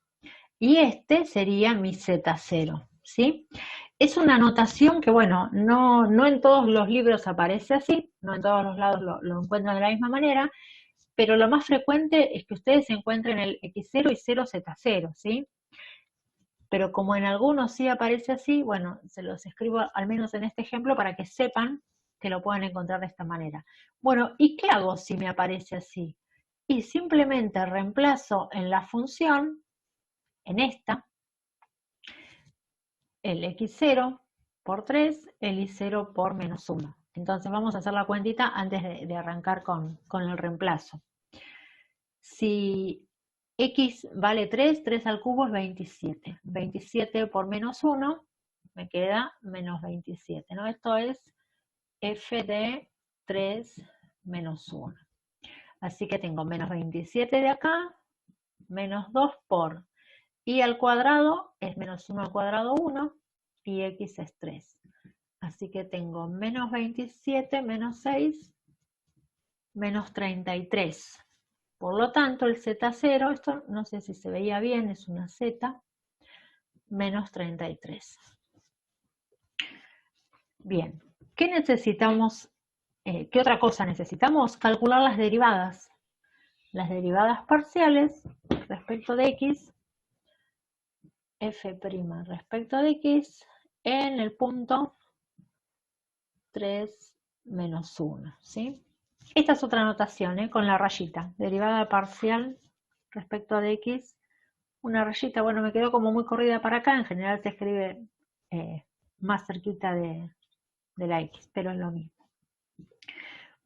Y este sería mi z0, ¿sí? Es una notación que, bueno, no en todos los libros aparece así, no en todos los lados lo encuentran de la misma manera, pero lo más frecuente es que ustedes encuentren el x0 y 0z0, ¿sí? pero como en algunos sí aparece así, bueno, se los escribo al menos en este ejemplo para que sepan que lo pueden encontrar de esta manera. Bueno, ¿y qué hago si me aparece así? Y simplemente reemplazo en la función, en esta, el x0 por 3, el y0 por menos 1. Entonces vamos a hacer la cuentita antes de arrancar con el reemplazo. Si x vale 3, 3 al cubo es 27. 27 por menos 1 me queda menos 27, ¿no? Esto es f de 3 menos 1. Así que tengo menos 27 de acá, menos 2 por y al cuadrado es menos 1 al cuadrado 1 y x es 3. Así que tengo menos 27 menos 6 menos 33. Por lo tanto, el z0, esto no sé si se veía bien, es una z, menos 33. Bien, ¿qué necesitamos? ¿Qué otra cosa necesitamos? Calcular las derivadas. Las derivadas parciales respecto de x, f' respecto de x, en el punto 3 menos 1, ¿sí? Esta es otra notación, con la rayita, derivada parcial respecto de x, una rayita, bueno, me quedó como muy corrida para acá, en general se escribe más cerquita de la x, pero es lo mismo.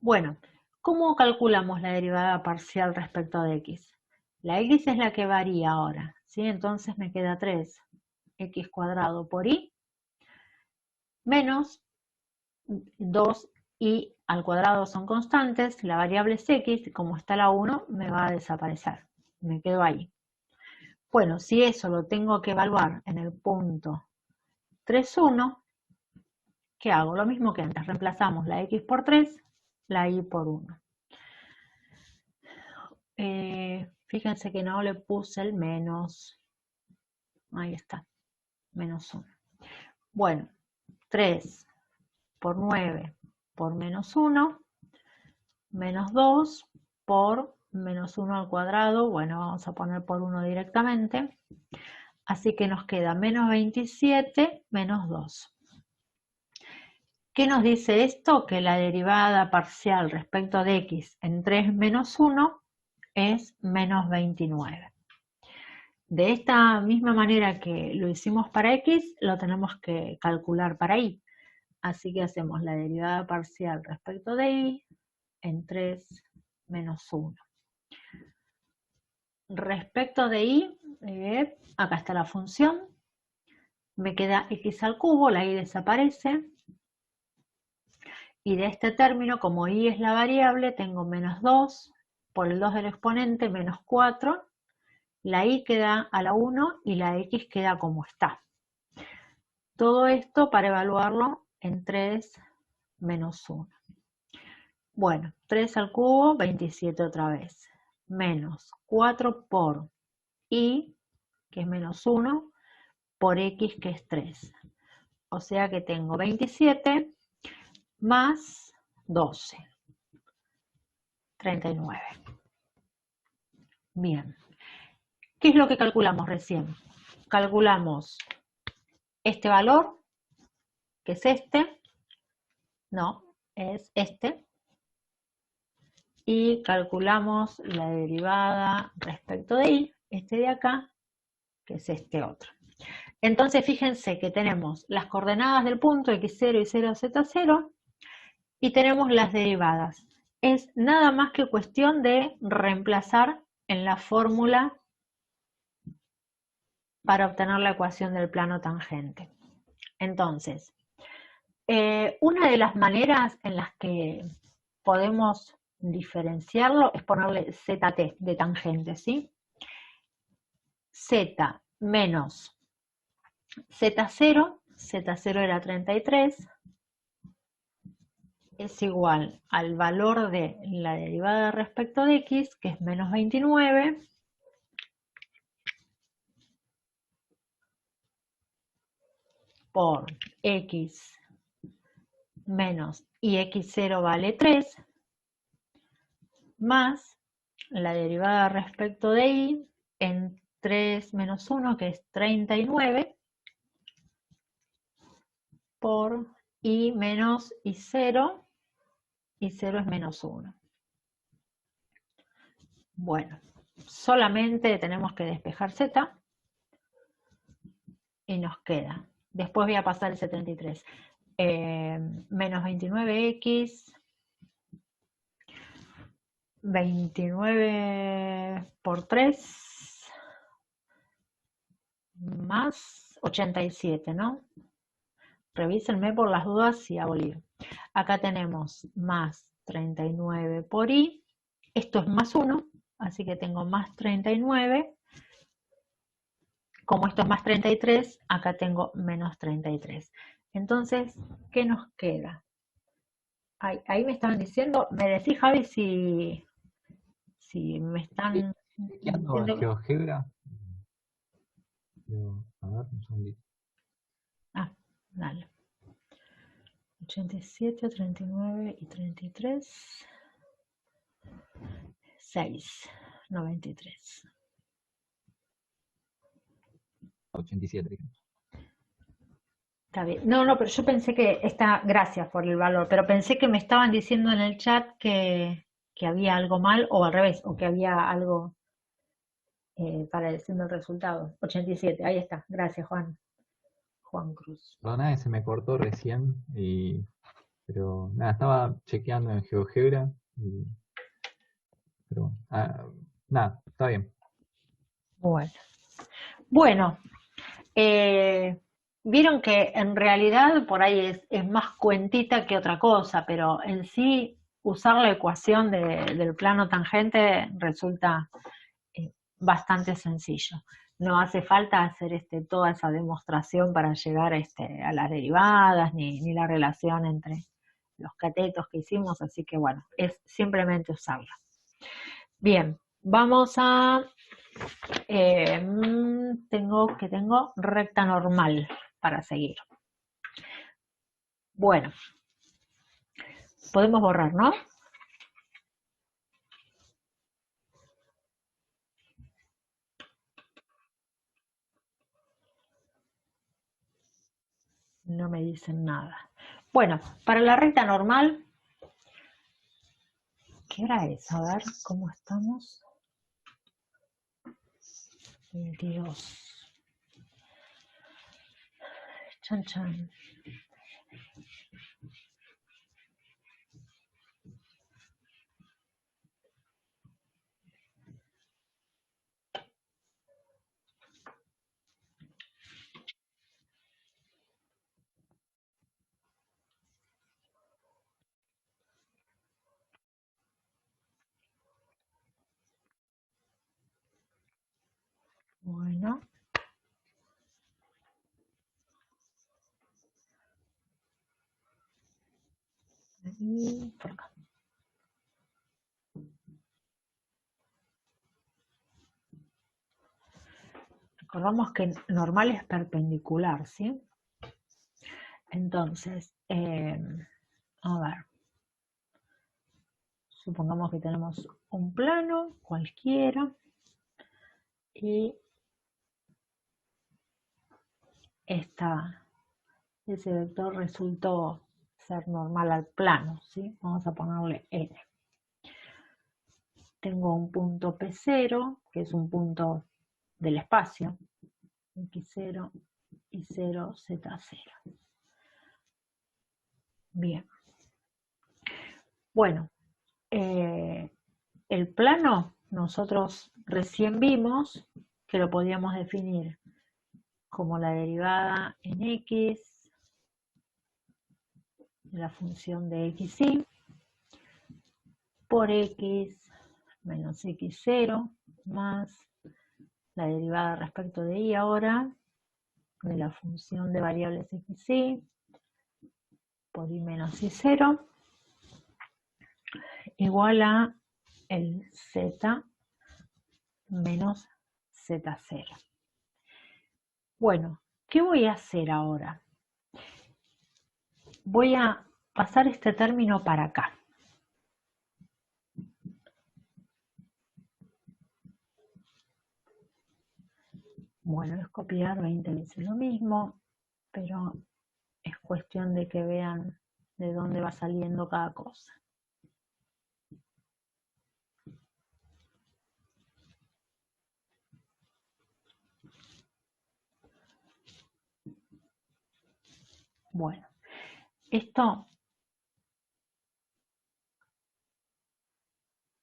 Bueno, ¿cómo calculamos la derivada parcial respecto de x? La x es la que varía ahora, ¿sí? Entonces me queda 3x cuadrado por y menos 2y al cuadrado son constantes, la variable es x, como está la 1 me va a desaparecer, me quedo ahí. Bueno, si eso lo tengo que evaluar en el punto 3, 1, ¿qué hago? Lo mismo que antes, reemplazamos la x por 3, la y por 1. Fíjense que no le puse el menos, ahí está, menos 1. Bueno, 3 por 9 por menos 1, menos 2 por menos 1 al cuadrado, bueno, vamos a poner por 1 directamente, así que nos queda menos 27 menos 2. ¿Qué nos dice esto? Que la derivada parcial respecto de x en 3 menos 1 es menos 29. De esta misma manera que lo hicimos para x, lo tenemos que calcular para y. Así que hacemos la derivada parcial respecto de y en 3 menos 1. Respecto de y, acá está la función, me queda x al cubo, la y desaparece, y de este término, como y es la variable, tengo menos 2, por el 2 del exponente, menos 4, la y queda a la 1 y la x queda como está. Todo esto para evaluarlo en 3 menos 1. Bueno, 3 al cubo, 27 otra vez, menos 4 por y, que es menos 1, por x, que es 3. O sea que tengo 27 más 12, 39. Bien. ¿Qué es lo que calculamos recién? Calculamos este valor, que es este, no, es este, y calculamos la derivada respecto de y, este de acá, que es este otro. Entonces fíjense que tenemos las coordenadas del punto x0 y 0, z0 y tenemos las derivadas. Es nada más que cuestión de reemplazar en la fórmula para obtener la ecuación del plano tangente. Entonces, una de las maneras en las que podemos diferenciarlo es ponerle ZT de tangente, ¿sí? Z menos Z0, Z0 era 33, es igual al valor de la derivada respecto de x, que es menos 29, por x menos y x0 vale 3, más la derivada respecto de y en 3 menos 1, que es 39, por y menos y0 es menos 1. Bueno, solamente tenemos que despejar z y nos queda. Después voy a pasar el 73. Menos 29x, 29 por 3, más 87, ¿no? Revísenme por las dudas si hago lío. Acá tenemos más 39 por i. Esto es más 1, así que tengo más 39. Como esto es más 33, acá tengo menos 33. Entonces, ¿qué nos queda? Ahí me estaban diciendo, me decís, Javi, si me están Chequeando en diciendo... GeoGebra. A ver, un segundito. Ah, dale. 87, 39 y 33. 6, 93. 87, digamos. Está bien. No, pero yo pensé que gracias por el valor, pero pensé que me estaban diciendo en el chat que había algo mal, o al revés, o que había algo para decirme el resultado. 87, ahí está. Gracias, Juan Cruz. Perdona, se me cortó recién, pero nada, estaba chequeando en GeoGebra, pero nada, está bien. Bueno, vieron que en realidad por ahí es más cuentita que otra cosa, pero en sí usar la ecuación del plano tangente resulta bastante sencillo. No hace falta hacer toda esa demostración para llegar a las derivadas, ni la relación entre los catetos que hicimos, así que bueno, es simplemente usarla. Bien, vamos a... tengo recta normal para seguir. Bueno, podemos borrar, ¿no? No me dicen nada. Bueno, para la recta normal, ¿qué hora es? A ver, ¿cómo estamos? 22. Chan, chan. Bueno. Y por acá. Recordamos que normal es perpendicular, ¿sí? Entonces, a ver. Supongamos que tenemos un plano cualquiera y ese vector resultó ser normal al plano, ¿sí? Vamos a ponerle N. Tengo un punto P0, que es un punto del espacio, X0 y 0, Z0. Bien. Bueno, el plano nosotros recién vimos que lo podíamos definir como la derivada en X de la función de XY por X menos X0 más la derivada respecto de Y ahora de la función de variables XY por Y menos Y0 igual a el Z menos Z0. Bueno, ¿qué voy a hacer ahora? Voy a pasar este término para acá. Bueno, es copiar 20 veces lo mismo, pero es cuestión de que vean de dónde va saliendo cada cosa. Bueno, esto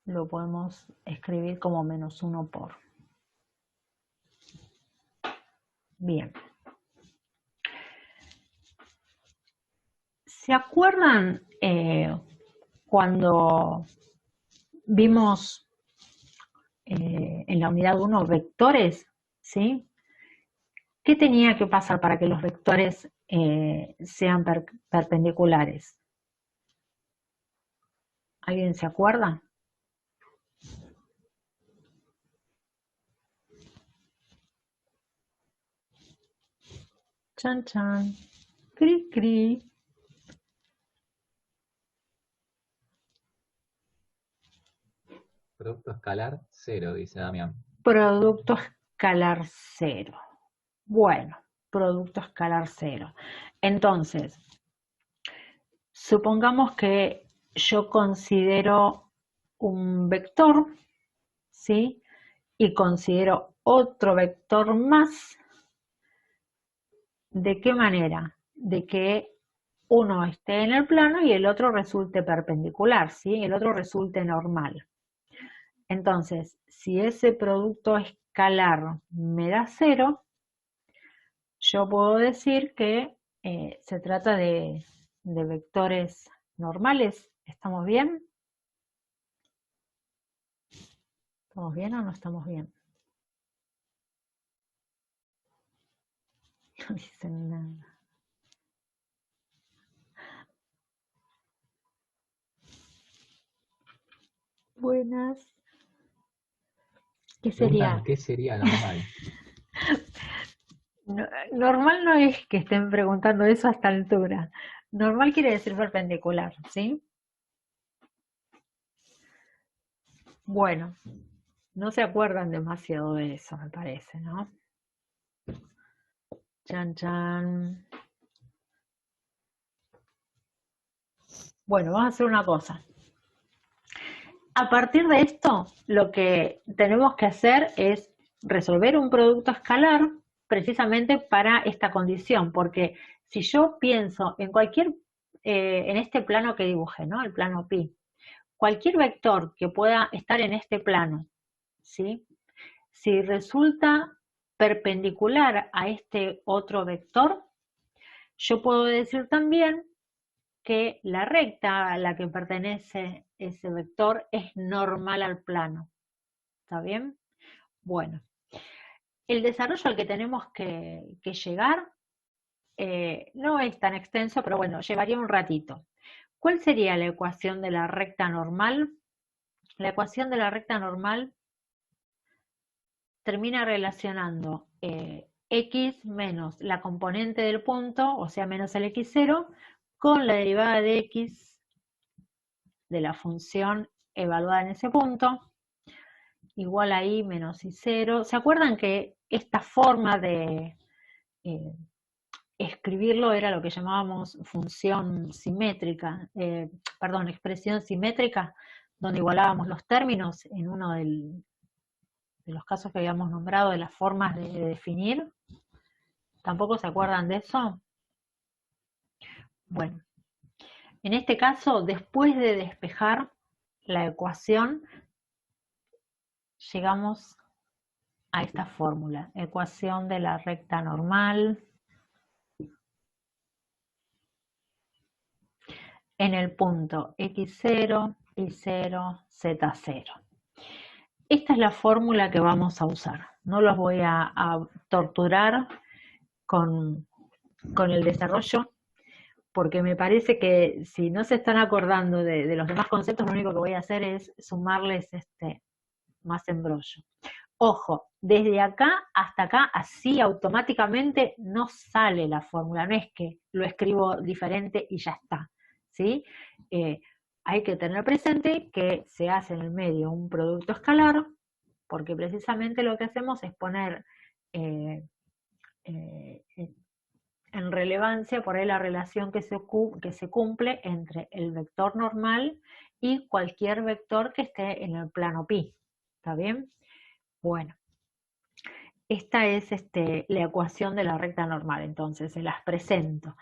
lo podemos escribir como -1 por. Bien. ¿Se acuerdan cuando vimos en la unidad 1 vectores? ¿Sí? ¿Qué tenía que pasar para que los vectores sean perpendiculares? ¿Alguien se acuerda? Chan, chan. Cri, cri. Producto escalar 0, dice Damián. Producto escalar 0. Bueno, producto escalar 0. Entonces, supongamos que yo considero un vector, ¿sí? Y considero otro vector más. ¿De qué manera? De que uno esté en el plano y el otro resulte perpendicular, ¿sí? El otro resulte normal. Entonces, si ese producto escalar me da 0, yo puedo decir que se trata de vectores normales. ¿Estamos bien? ¿Estamos bien o no estamos bien? No dicen nada. Buenas. ¿Qué sería? ¿Qué sería normal? Normal no es que estén preguntando eso a esta altura. Normal quiere decir perpendicular, ¿sí? Bueno, no se acuerdan demasiado de eso, me parece, ¿no? Chan, chan. Bueno, vamos a hacer una cosa. A partir de esto, lo que tenemos que hacer es resolver un producto escalar precisamente para esta condición, porque si yo pienso en cualquier, en este plano que dibujé, ¿no? El plano pi, cualquier vector que pueda estar en este plano, ¿sí? Si resulta perpendicular a este otro vector, yo puedo decir también que la recta a la que pertenece ese vector es normal al plano. ¿Está bien? Bueno, el desarrollo al que tenemos que llegar no es tan extenso, pero bueno, llevaría un ratito. ¿Cuál sería la ecuación de la recta normal? La ecuación de la recta normal termina relacionando x menos la componente del punto, o sea, menos el x0, con la derivada de x de la función evaluada en ese punto, igual a y menos y0. ¿Se acuerdan que esta forma de escribirlo era lo que llamábamos función simétrica, perdón, expresión simétrica, donde igualábamos los términos en uno de los casos que habíamos nombrado de las formas de definir? ¿Tampoco se acuerdan de eso? Bueno, en este caso, después de despejar la ecuación, llegamos a esta fórmula, ecuación de la recta normal en el punto x0, y0, z0. Esta es la fórmula que vamos a usar. No los voy a torturar con el desarrollo, porque me parece que si no se están acordando de los demás conceptos, lo único que voy a hacer es sumarles más embrollo. Ojo, desde acá hasta acá, así automáticamente no sale la fórmula, no es que lo escribo diferente y ya está, ¿sí? Hay que tener presente que se hace en el medio un producto escalar, porque precisamente lo que hacemos es poner en relevancia por ahí la relación que se cumple entre el vector normal y cualquier vector que esté en el plano pi. ¿Está bien? Bueno, esta es la ecuación de la recta normal, entonces se las presento.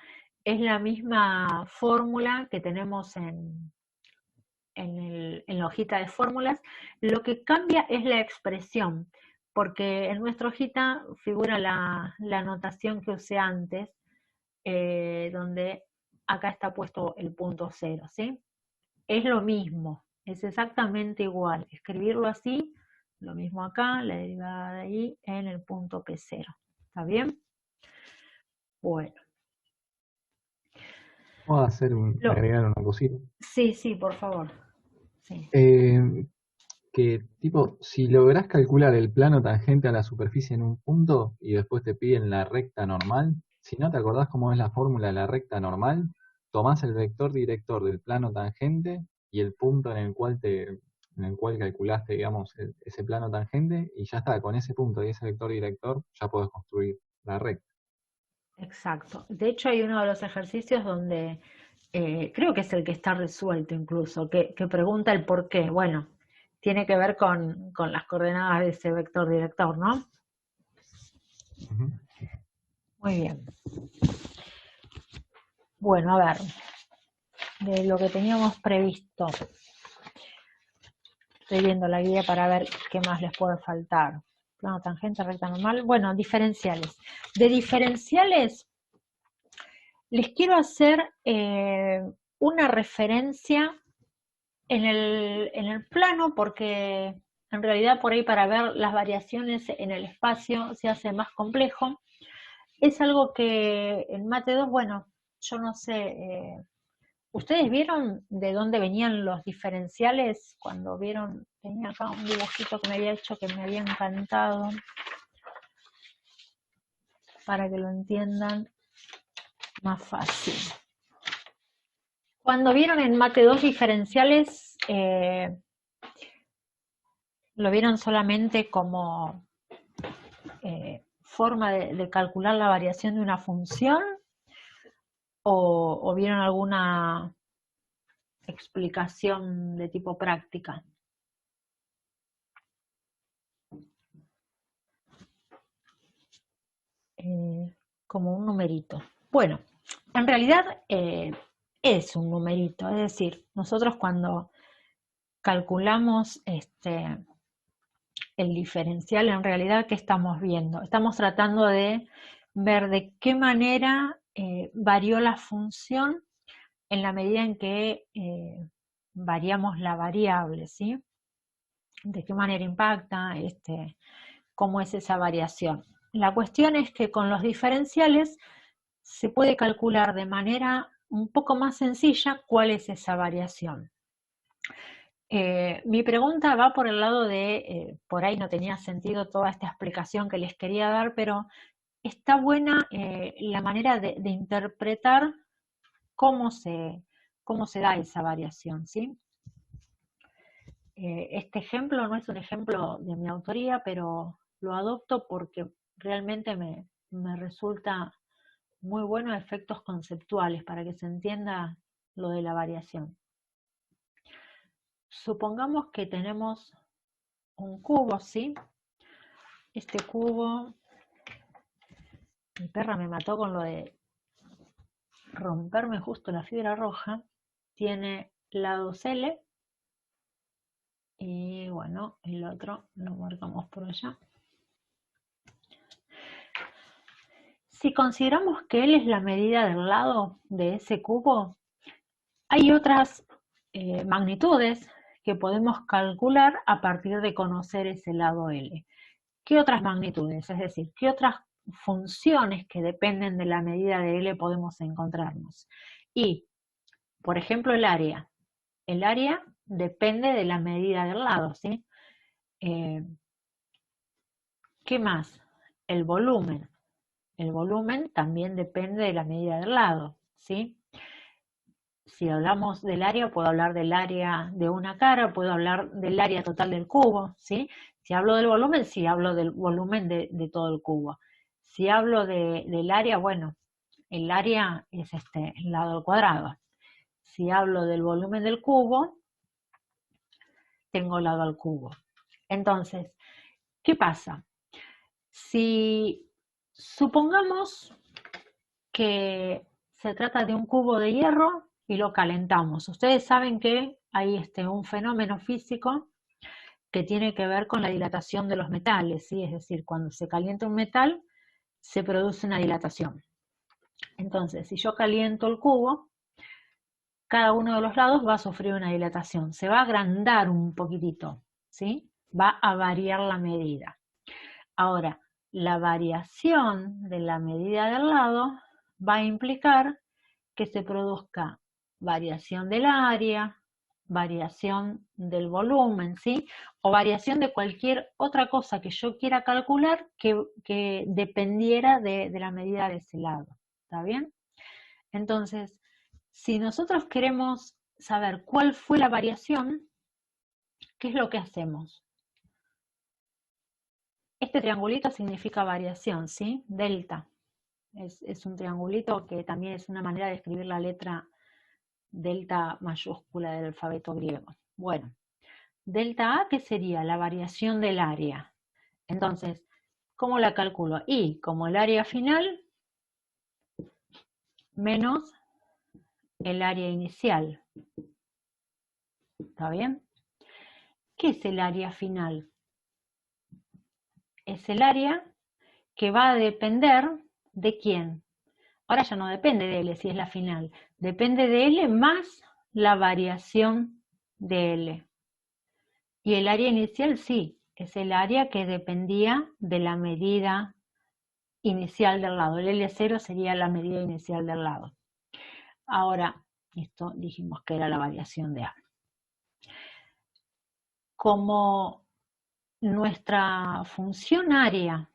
Es la misma fórmula que tenemos en la hojita de fórmulas. Lo que cambia es la expresión, porque en nuestra hojita figura la notación que usé antes, donde acá está puesto el punto 0, ¿sí? Es lo mismo, es exactamente igual. Escribirlo así, lo mismo acá, la derivada de ahí en el punto P0. ¿Está bien? Bueno. ¿Puedo agregar una cosita? Sí, sí, por favor. Sí. Que tipo, si lográs calcular el plano tangente a la superficie en un punto y después te piden la recta normal, si no te acordás cómo es la fórmula de la recta normal, tomás el vector director del plano tangente y el punto en el cual calculaste, digamos, ese plano tangente, y ya está, con ese punto y ese vector director ya podés construir la recta. Exacto. De hecho, hay uno de los ejercicios donde creo que es el que está resuelto incluso, que pregunta el por qué. Bueno, tiene que ver con las coordenadas de ese vector director, ¿no? Ujú. Muy bien. Bueno, a ver, de lo que teníamos previsto, estoy viendo la guía para ver qué más les puede faltar. Plano tangente, recta normal. Bueno, diferenciales. De diferenciales, les quiero hacer una referencia en el plano, porque en realidad por ahí para ver las variaciones en el espacio se hace más complejo. Es algo que en Mate 2, bueno, yo no sé, ¿ustedes vieron de dónde venían los diferenciales? Cuando vieron, tenía acá un dibujito que me había hecho que me había encantado, para que lo entiendan más fácil. Cuando vieron en Mate 2 diferenciales, ¿lo vieron solamente como forma de calcular la variación de una función? ¿O vieron alguna explicación de tipo práctica? Como un numerito. Bueno, en realidad es un numerito, es decir, nosotros cuando calculamos el diferencial, en realidad, ¿qué estamos viendo? Estamos tratando de ver de qué manera varió la función en la medida en que variamos la variable, ¿sí? De qué manera impacta, cómo es esa variación. La cuestión es que con los diferenciales se puede calcular de manera un poco más sencilla cuál es esa variación. Mi pregunta va por el lado de, por ahí no tenía sentido toda esta explicación que les quería dar, pero está buena la manera de interpretar cómo se da esa variación, ¿sí? Este ejemplo no es un ejemplo de mi autoría, pero lo adopto porque realmente me resulta muy bueno a efectos conceptuales para que se entienda lo de la variación. Supongamos que tenemos un cubo, ¿sí? Este cubo, mi perra me mató con lo de romperme justo la fibra roja, tiene lados L y bueno, el otro lo marcamos por allá. Si consideramos que L es la medida del lado de ese cubo, hay otras magnitudes que podemos calcular a partir de conocer ese lado L. ¿Qué otras magnitudes? Es decir, ¿qué otras funciones que dependen de la medida de L podemos encontrarnos? Y, por ejemplo, el área. El área depende de la medida del lado, ¿sí? ¿Qué más? El volumen. El volumen también depende de la medida del lado, ¿sí? Si hablamos del área, puedo hablar del área de una cara, puedo hablar del área total del cubo, ¿sí? Si hablo del volumen, sí, hablo del volumen de todo el cubo. Si hablo del área, bueno, el área es el lado al cuadrado. Si hablo del volumen del cubo, tengo lado al cubo. Entonces, ¿qué pasa? Si supongamos que se trata de un cubo de hierro y lo calentamos. Ustedes saben que hay un fenómeno físico que tiene que ver con la dilatación de los metales, ¿sí? Es decir, cuando se calienta un metal, se produce una dilatación. Entonces, si yo caliento el cubo, cada uno de los lados va a sufrir una dilatación, se va a agrandar un poquitito, ¿sí? Va a variar la medida. Ahora, la variación de la medida del lado va a implicar que se produzca variación del área, variación del volumen, ¿sí? O variación de cualquier otra cosa que yo quiera calcular que dependiera de la medida de ese lado, ¿está bien? Entonces, si nosotros queremos saber cuál fue la variación, ¿qué es lo que hacemos? Este triangulito significa variación, ¿sí? Delta. Es un triangulito que también es una manera de escribir la letra delta mayúscula del alfabeto griego. Bueno, delta A, ¿qué sería? La variación del área. Entonces, ¿cómo la calculo? Y como el área final menos el área inicial. ¿Está bien? ¿Qué es el área final? Es el área que va a depender de quién. Ahora ya no depende de L si es la final. Depende de L más la variación de L. Y el área inicial sí, es el área que dependía de la medida inicial del lado. El L0 sería la medida inicial del lado. Ahora, esto dijimos que era la variación de A. Como nuestra función área,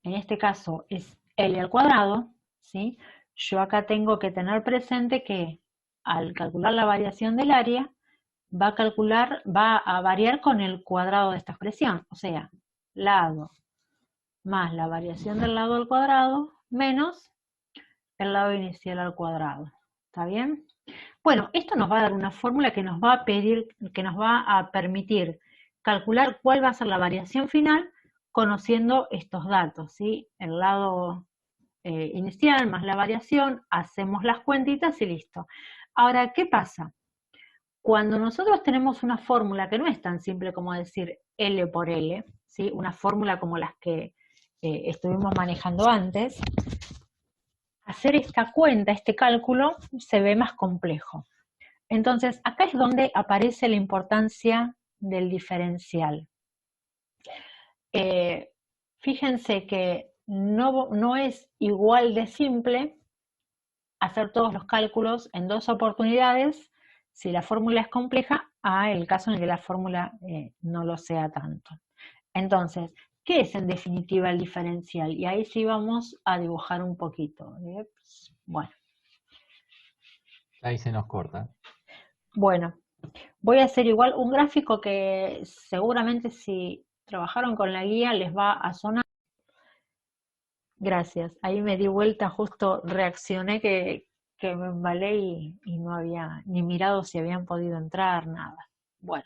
en este caso es L al cuadrado, ¿sí? Yo acá tengo que tener presente que al calcular la variación del área, va a variar con el cuadrado de esta expresión, o sea, lado más la variación del lado al cuadrado menos el lado inicial al cuadrado. ¿Está bien? Bueno, esto nos va a dar una fórmula que nos va a permitir calcular cuál va a ser la variación final conociendo estos datos, ¿sí? El lado inicial más la variación, hacemos las cuentitas y listo. Ahora, ¿qué pasa? Cuando nosotros tenemos una fórmula que no es tan simple como decir L por L, ¿sí? Una fórmula como las que estuvimos manejando antes, hacer esta cuenta, este cálculo, se ve más complejo. Entonces, acá es donde aparece la importancia del diferencial. Fíjense que no es igual de simple hacer todos los cálculos en 2 oportunidades si la fórmula es compleja a el caso en el que la fórmula no lo sea tanto. Entonces, ¿qué es en definitiva el diferencial? Y ahí sí vamos a dibujar un poquito. Bueno. Ahí se nos corta. Bueno, voy a hacer igual un gráfico que seguramente si trabajaron con la guía les va a sonar. Gracias, ahí me di vuelta, justo reaccioné que me embalé y no había ni mirado si habían podido entrar, nada. Bueno,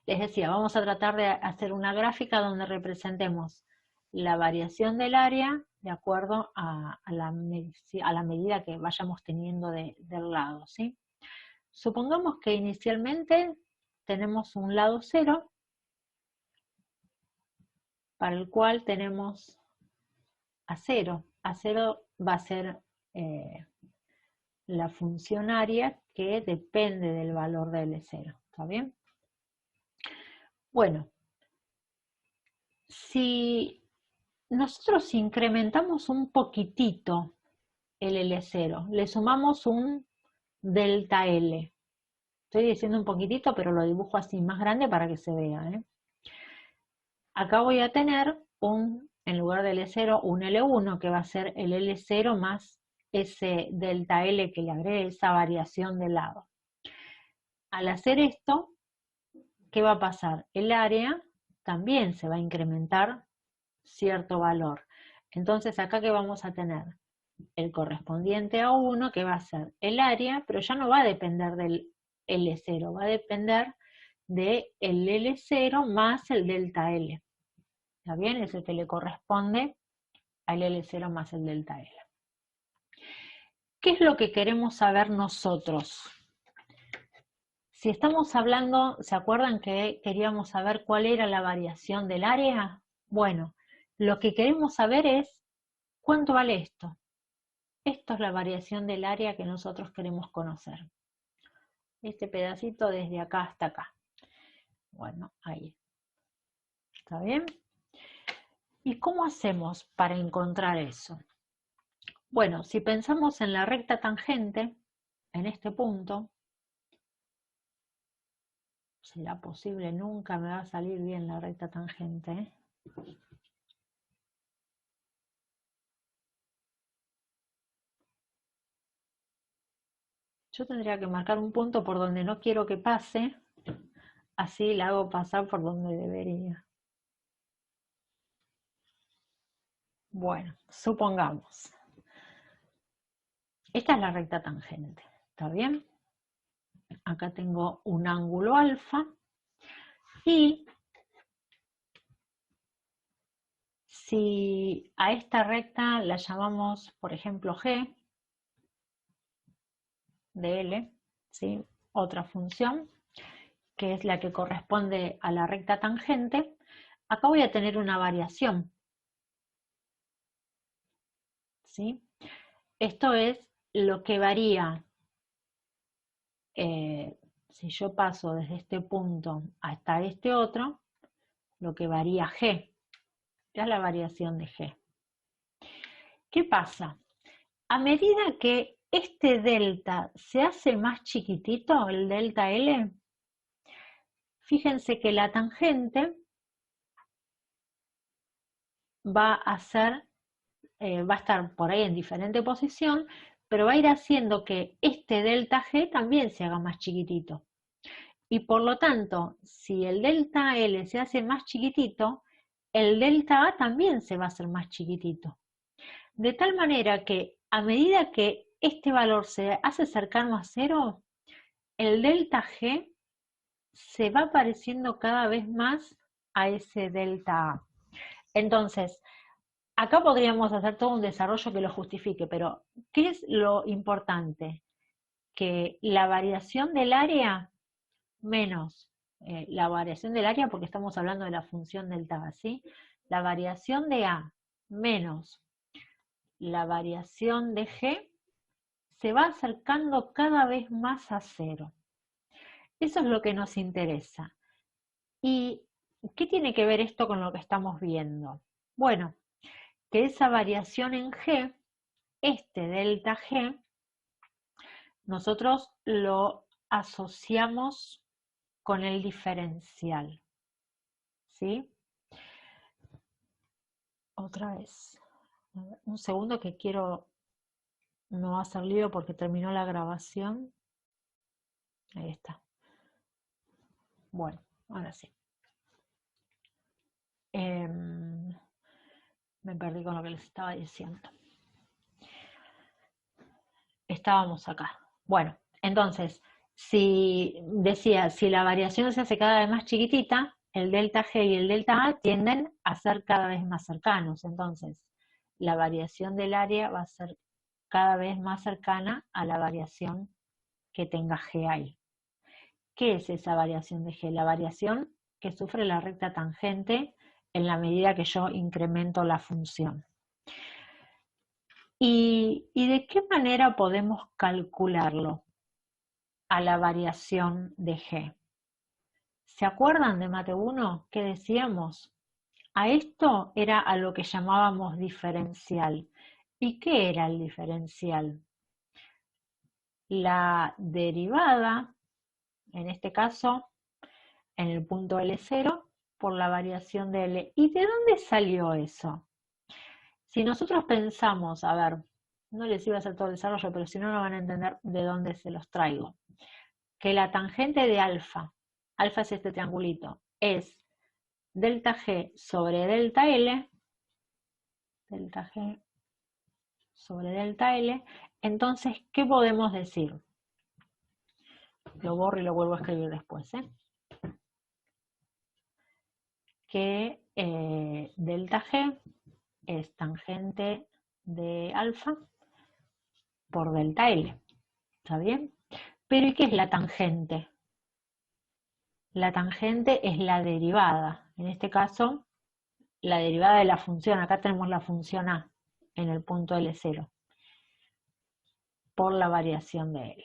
les decía, vamos a tratar de hacer una gráfica donde representemos la variación del área de acuerdo a la medida que vayamos teniendo del lado, ¿sí? Supongamos que inicialmente tenemos un lado 0, para el cual tenemos A0. A0 va a ser la función área que depende del valor de L0, ¿está bien? Bueno, si nosotros incrementamos un poquitito el L0, le sumamos un delta L. Estoy diciendo un poquitito, pero lo dibujo así más grande para que se vea, ¿eh? Acá voy a tener en lugar del L0, un L1, que va a ser el L0 más ese delta L que le agregue esa variación de lado. Al hacer esto, ¿qué va a pasar? El área también se va a incrementar cierto valor. Entonces acá que vamos a tener el correspondiente a 1, que va a ser el área, pero ya no va a depender del L0, va a depender del L0 más el delta L. ¿Está bien? Es el que le corresponde al L0 más el delta L. ¿Qué es lo que queremos saber nosotros? Si estamos hablando, ¿se acuerdan que queríamos saber cuál era la variación del área? Bueno, lo que queremos saber es ¿cuánto vale esto? Esto es la variación del área que nosotros queremos conocer. Este pedacito desde acá hasta acá. Bueno, ahí. ¿Está bien? ¿Y cómo hacemos para encontrar eso? Bueno, si pensamos en la recta tangente, en este punto, será posible, nunca me va a salir bien la recta tangente, ¿eh? Yo tendría que marcar un punto por donde no quiero que pase, así la hago pasar por donde debería. Bueno, supongamos. Esta es la recta tangente, ¿está bien? Acá tengo un ángulo alfa y si a esta recta la llamamos, por ejemplo, G de L, ¿sí? Otra función, que es la que corresponde a la recta tangente, acá voy a tener una variación, ¿sí? Esto es lo que varía, si yo paso desde este punto hasta este otro, lo que varía G, es la variación de G. ¿Qué pasa? A medida que este delta se hace más chiquitito, el delta L, fíjense que la tangente va a estar por ahí en diferente posición, pero va a ir haciendo que este delta G también se haga más chiquitito. Y por lo tanto, si el delta L se hace más chiquitito, el delta A también se va a hacer más chiquitito. De tal manera que a medida que este valor se hace cercano a 0, el delta G se va pareciendo cada vez más a ese delta A. Entonces, acá podríamos hacer todo un desarrollo que lo justifique, pero ¿qué es lo importante? Que la variación del área menos la variación del área, porque estamos hablando de la función delta A, ¿sí? La variación de A menos la variación de G se va acercando cada vez más a 0. Eso es lo que nos interesa. ¿Y qué tiene que ver esto con lo que estamos viendo? Bueno, que esa variación en G, este delta G, nosotros lo asociamos con el diferencial, ¿sí? Otra vez. Un segundo que quiero no hacer lío porque terminó la grabación. Ahí está. Bueno, ahora sí. Me perdí con lo que les estaba diciendo. Estábamos acá. Bueno, entonces, si la variación se hace cada vez más chiquitita, el delta G y el delta A tienden a ser cada vez más cercanos. Entonces, la variación del área va a ser cada vez más cercana a la variación que tenga G ahí. ¿Qué es esa variación de G? La variación que sufre la recta tangente en la medida que yo incremento la función. ¿Y de qué manera podemos calcularlo a la variación de G? ¿Se acuerdan de Mate 1? ¿Qué decíamos? A esto era a lo que llamábamos diferencial. ¿Y qué era el diferencial? La derivada, en este caso, en el punto L0, por la variación de L. ¿Y de dónde salió eso? Si nosotros pensamos, a ver, no les iba a hacer todo el desarrollo, pero si no, no van a entender de dónde se los traigo. Que la tangente de alfa es este triangulito, es delta G sobre delta L, delta G sobre delta L, entonces, ¿qué podemos decir? Lo borro y lo vuelvo a escribir después, que delta G es tangente de alfa por delta L, ¿está bien? Pero ¿y qué es la tangente? La tangente es la derivada, en este caso, la derivada de la función, acá tenemos la función A en el punto L0, por la variación de L.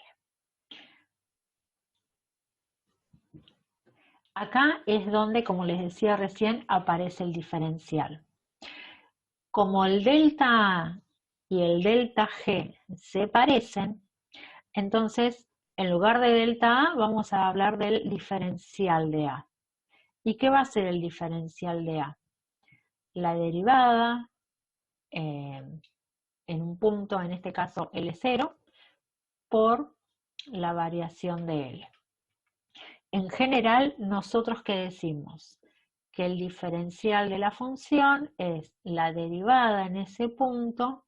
Acá es donde, como les decía recién, aparece el diferencial. Como el delta A y el delta G se parecen, entonces, en lugar de delta A, vamos a hablar del diferencial de A. ¿Y qué va a ser el diferencial de A? La derivada en un punto, en este caso L0, por la variación de L. En general, nosotros ¿qué decimos? Que el diferencial de la función es la derivada en ese punto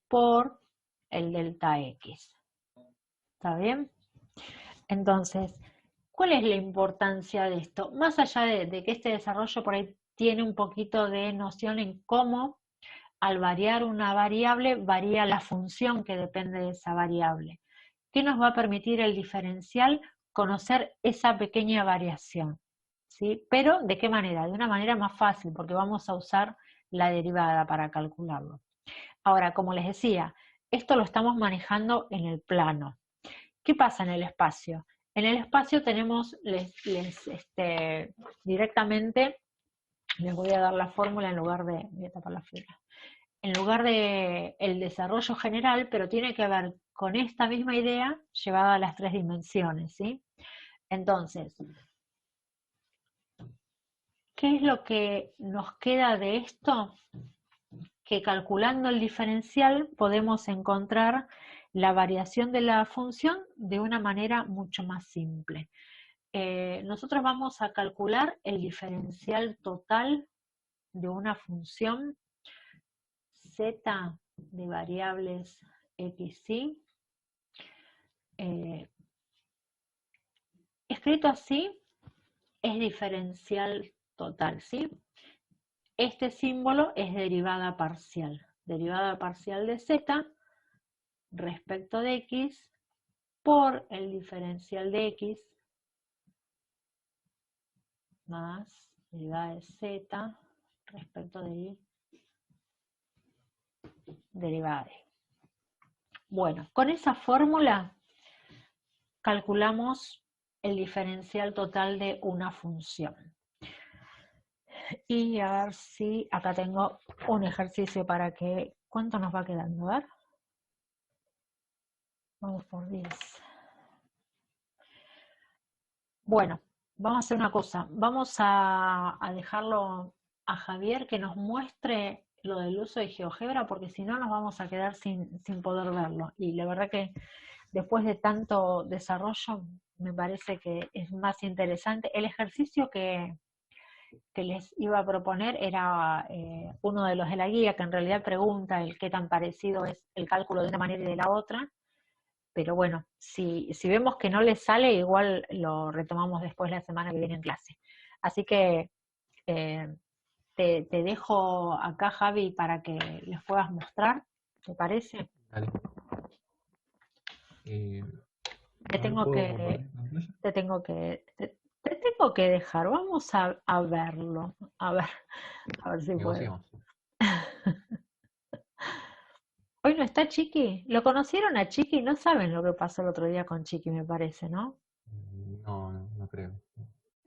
por el delta X. ¿Está bien? Entonces, ¿cuál es la importancia de esto? Más allá de que este desarrollo por ahí tiene un poquito de noción en cómo al variar una variable varía la función que depende de esa variable. ¿Qué nos va a permitir el diferencial? Conocer esa pequeña variación, ¿sí? Pero ¿de qué manera? De una manera más fácil, porque vamos a usar la derivada para calcularlo. Ahora, como les decía, esto lo estamos manejando en el plano. ¿Qué pasa en el espacio? En el espacio tenemos directamente, les voy a dar la fórmula en lugar de, voy a tapar la fibra, en lugar de el desarrollo general, pero tiene que ver con esta misma idea llevada a las 3 dimensiones, ¿sí? Entonces, ¿qué es lo que nos queda de esto? Que calculando el diferencial podemos encontrar la variación de la función de una manera mucho más simple. Nosotros vamos a calcular el diferencial total de una función z de variables x, y. Escrito así, es diferencial total, ¿sí? Este símbolo es derivada parcial de z respecto de x por el diferencial de x más derivada de z respecto de y derivada de y. Bueno, con esa fórmula calculamos el diferencial total de una función. Y a ver si acá tengo un ejercicio para que... ¿Cuánto nos va quedando? A ver. Vamos por 10. Bueno, vamos a hacer una cosa. Vamos a dejarlo a Javier que nos muestre lo del uso de GeoGebra, porque si no nos vamos a quedar sin poder verlo. Y la verdad que después de tanto desarrollo me parece que es más interesante. El ejercicio que les iba a proponer era uno de los de la guía, que en realidad pregunta el qué tan parecido es el cálculo de una manera y de la otra, pero bueno, si vemos que no les sale, igual lo retomamos después la semana que viene en clase. Así que te dejo acá, Javi, para que les puedas mostrar, ¿te parece? Dale. Te tengo que dejar, vamos a verlo, a ver si puedo. Hoy no está Chiqui. ¿Lo conocieron a Chiqui? No saben lo que pasó el otro día con Chiqui, me parece, ¿no? No creo.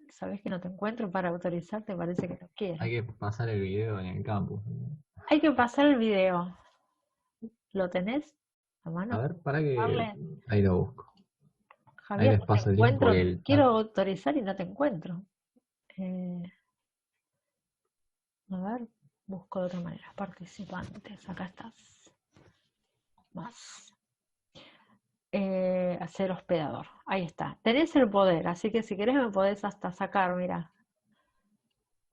¿Sabés que no te encuentro para autorizarte? Parece que no quiero. Hay que pasar el video en el campus. Hay que pasar el video. ¿Lo tenés a mano? A ver, para que... Ahí lo busco. Javier, ahí les paso el link porque quiero autorizar y no te encuentro. A ver, busco de otra manera. Participantes, acá estás. Más. Hacer hospedador. Ahí está. Tenés el poder, así que si querés me podés hasta sacar, mira.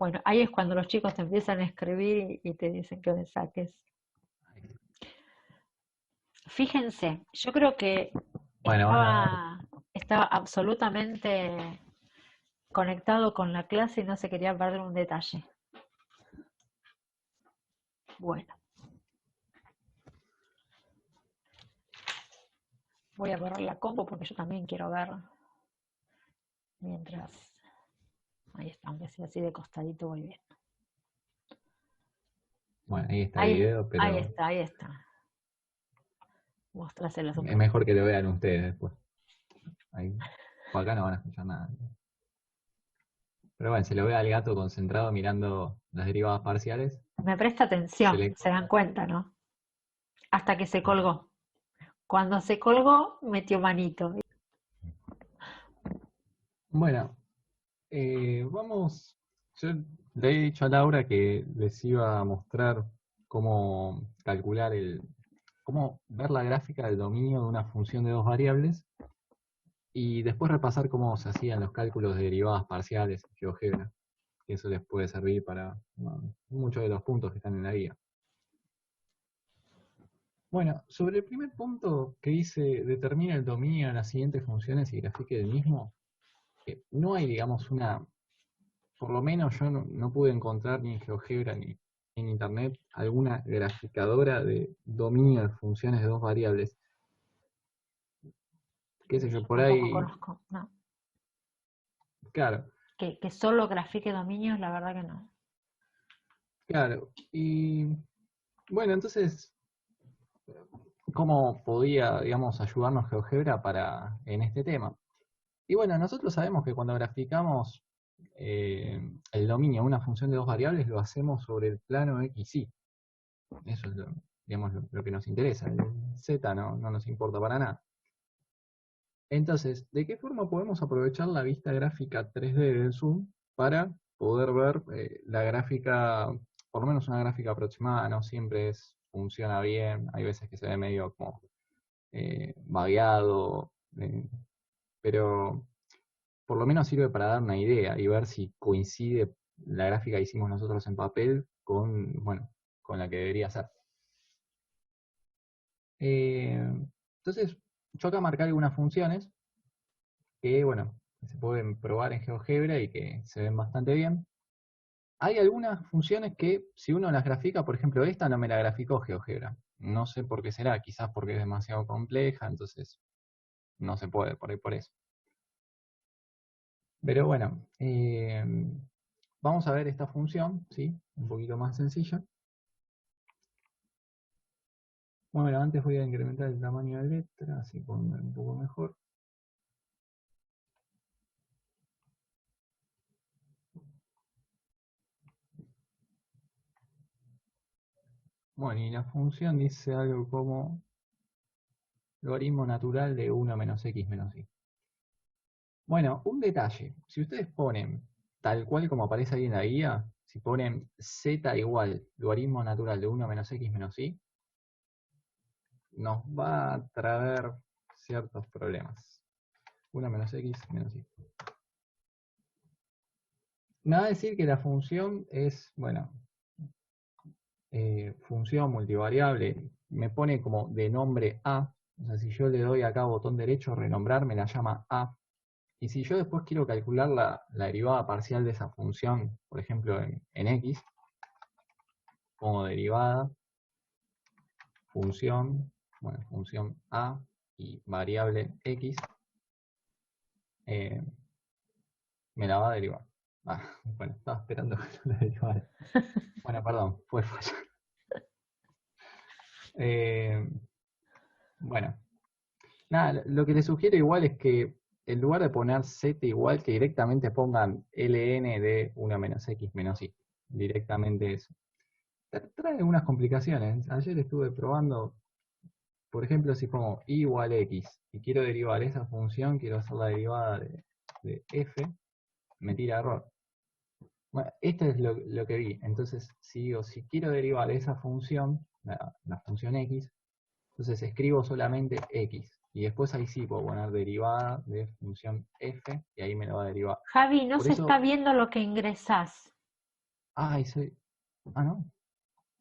Bueno, ahí es cuando los chicos te empiezan a escribir y te dicen que me saques. Fíjense, yo creo que Bueno, estaba absolutamente conectado con la clase y no se quería perder un detalle. Bueno. Voy a borrar la compu porque yo también quiero ver mientras... Ahí está, aunque sea así de costadito voy bien. bueno, ahí está el video, pero Ahí está. Mostráselo. es mejor que lo vean ustedes después. Ahí, por acá no van a escuchar nada. Pero bueno, se lo ve al gato concentrado mirando las derivadas parciales. Me presta atención, se dan cuenta, ¿no? Hasta que se colgó. Cuando se colgó, metió manito. Bueno, vamos. Yo le he dicho a Laura que les iba a mostrar cómo calcular cómo ver la gráfica del dominio de una función de dos variables y después repasar cómo se hacían los cálculos de derivadas parciales en GeoGebra. Que eso les puede servir para muchos de los puntos que están en la guía. Bueno, sobre el primer punto que dice determina el dominio de las siguientes funciones y grafique el mismo, no hay, digamos, por lo menos yo no pude encontrar ni en GeoGebra ni en Internet alguna graficadora de dominio de funciones de dos variables. Qué sé yo, por ahí... conozco, no. Claro. Que solo grafique dominios, la verdad que no. Claro, y bueno, entonces, ¿cómo podía, digamos, ayudarnos GeoGebra en este tema? Y bueno, nosotros sabemos que cuando graficamos el dominio de una función de dos variables, lo hacemos sobre el plano X, Y. Eso es digamos, lo que nos interesa. El Z no nos importa para nada. Entonces, ¿de qué forma podemos aprovechar la vista gráfica 3D del Zoom para poder ver la gráfica, por lo menos una gráfica aproximada? No siempre funciona bien, hay veces que se ve medio como vagueado, pero por lo menos sirve para dar una idea y ver si coincide la gráfica que hicimos nosotros en papel con la que debería ser. Entonces, yo acá marqué algunas funciones que, bueno, se pueden probar en GeoGebra y que se ven bastante bien. Hay algunas funciones que, si uno las grafica, por ejemplo, esta no me la graficó GeoGebra. No sé por qué será, quizás porque es demasiado compleja, entonces no se puede por eso. Pero bueno, vamos a ver esta función, ¿sí? Un poquito más sencilla. Bueno, antes voy a incrementar el tamaño de letra, así pueden ver un poco mejor. Bueno, y la función dice algo como logaritmo natural de 1 menos x menos y. Bueno, un detalle. Si ustedes ponen tal cual como aparece ahí en la guía, si ponen z igual logaritmo natural de 1 menos x menos y, nos va a traer ciertos problemas. 1 menos x menos y. Me va a decir que la función es, bueno, función multivariable, me pone como de nombre A. O sea, si yo le doy acá botón derecho, renombrar, me la llama A. Y si yo después quiero calcular la derivada parcial de esa función, por ejemplo en X, como derivada, función A y variable X, me la va a derivar. Bueno, estaba esperando que no la derivara. Bueno, perdón, fue fallo. Bueno, nada, lo que les sugiero igual es que en lugar de poner z igual, que directamente pongan ln de 1 menos x menos y. Directamente eso. Trae algunas complicaciones. Ayer estuve probando, por ejemplo, si pongo y igual x y quiero derivar esa función, quiero hacer la derivada de f, me tira error. Bueno, esto es lo que vi. Entonces, si quiero derivar esa función, la función x, entonces escribo solamente x. Y después ahí sí puedo poner derivada de función f y ahí me lo va a derivar. Javi, no Por se eso, está viendo lo que ingresás. Ay, soy... Ah, ¿no?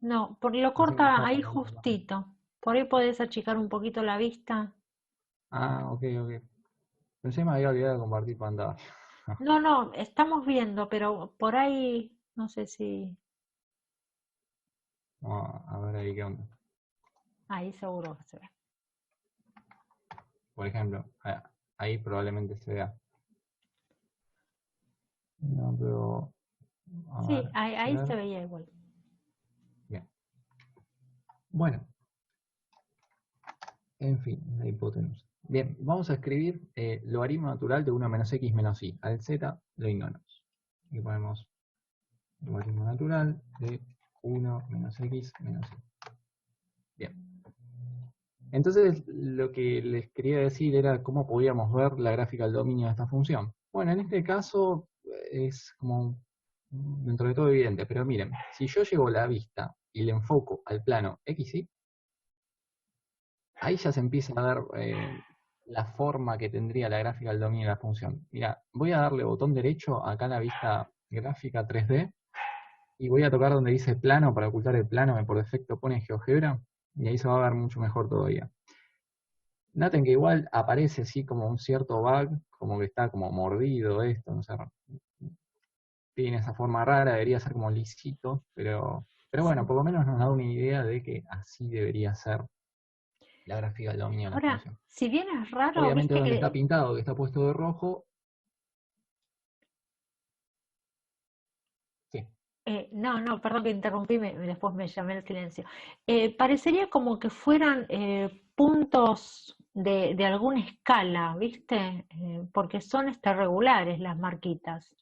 No, lo Pensé que me corta estaba ahí cargando la imagen. justito. Por ahí podés achicar un poquito la vista. Ah, ok, ok. Pensé que me había olvidado de compartir pantalla. No, no, estamos viendo, pero por ahí, no sé si... Vamos a ver ahí qué onda. Ahí seguro que se ve. Por ejemplo, ahí probablemente se vea. No, pero... A Sí, ver, ahí share. se veía igual. Bien. Bueno, en fin, la hipotenusa. Bien, vamos a escribir logaritmo natural de 1 menos x menos y. Al z lo ignoramos. Y ponemos logaritmo natural de 1 menos x menos y. Bien. Entonces, lo que les quería decir era cómo podíamos ver la gráfica del dominio de esta función. Bueno, en este caso es como dentro de todo evidente, pero miren, si yo llevo la vista y le enfoco al plano x, y, ahí ya se empieza a ver la forma que tendría la gráfica del dominio de la función. Mira, voy a darle botón derecho acá en la vista gráfica 3D y voy a tocar donde dice plano para ocultar el plano que por defecto pone GeoGebra y ahí se va a ver mucho mejor todavía. Noten que igual aparece así como un cierto bug, como que está como mordido esto, no sé, tiene esa forma rara, debería ser como lisito, pero bueno, Sí. por lo menos nos da una idea de que así debería ser la gráfica del dominio de la Ahora, función. si bien es raro, Obviamente viste donde está que... pintado, que está puesto de rojo, sí. no, perdón que interrumpí, después me llamé el silencio. Parecería como que fueran puntos de alguna escala, ¿viste? Porque son regulares las marquitas.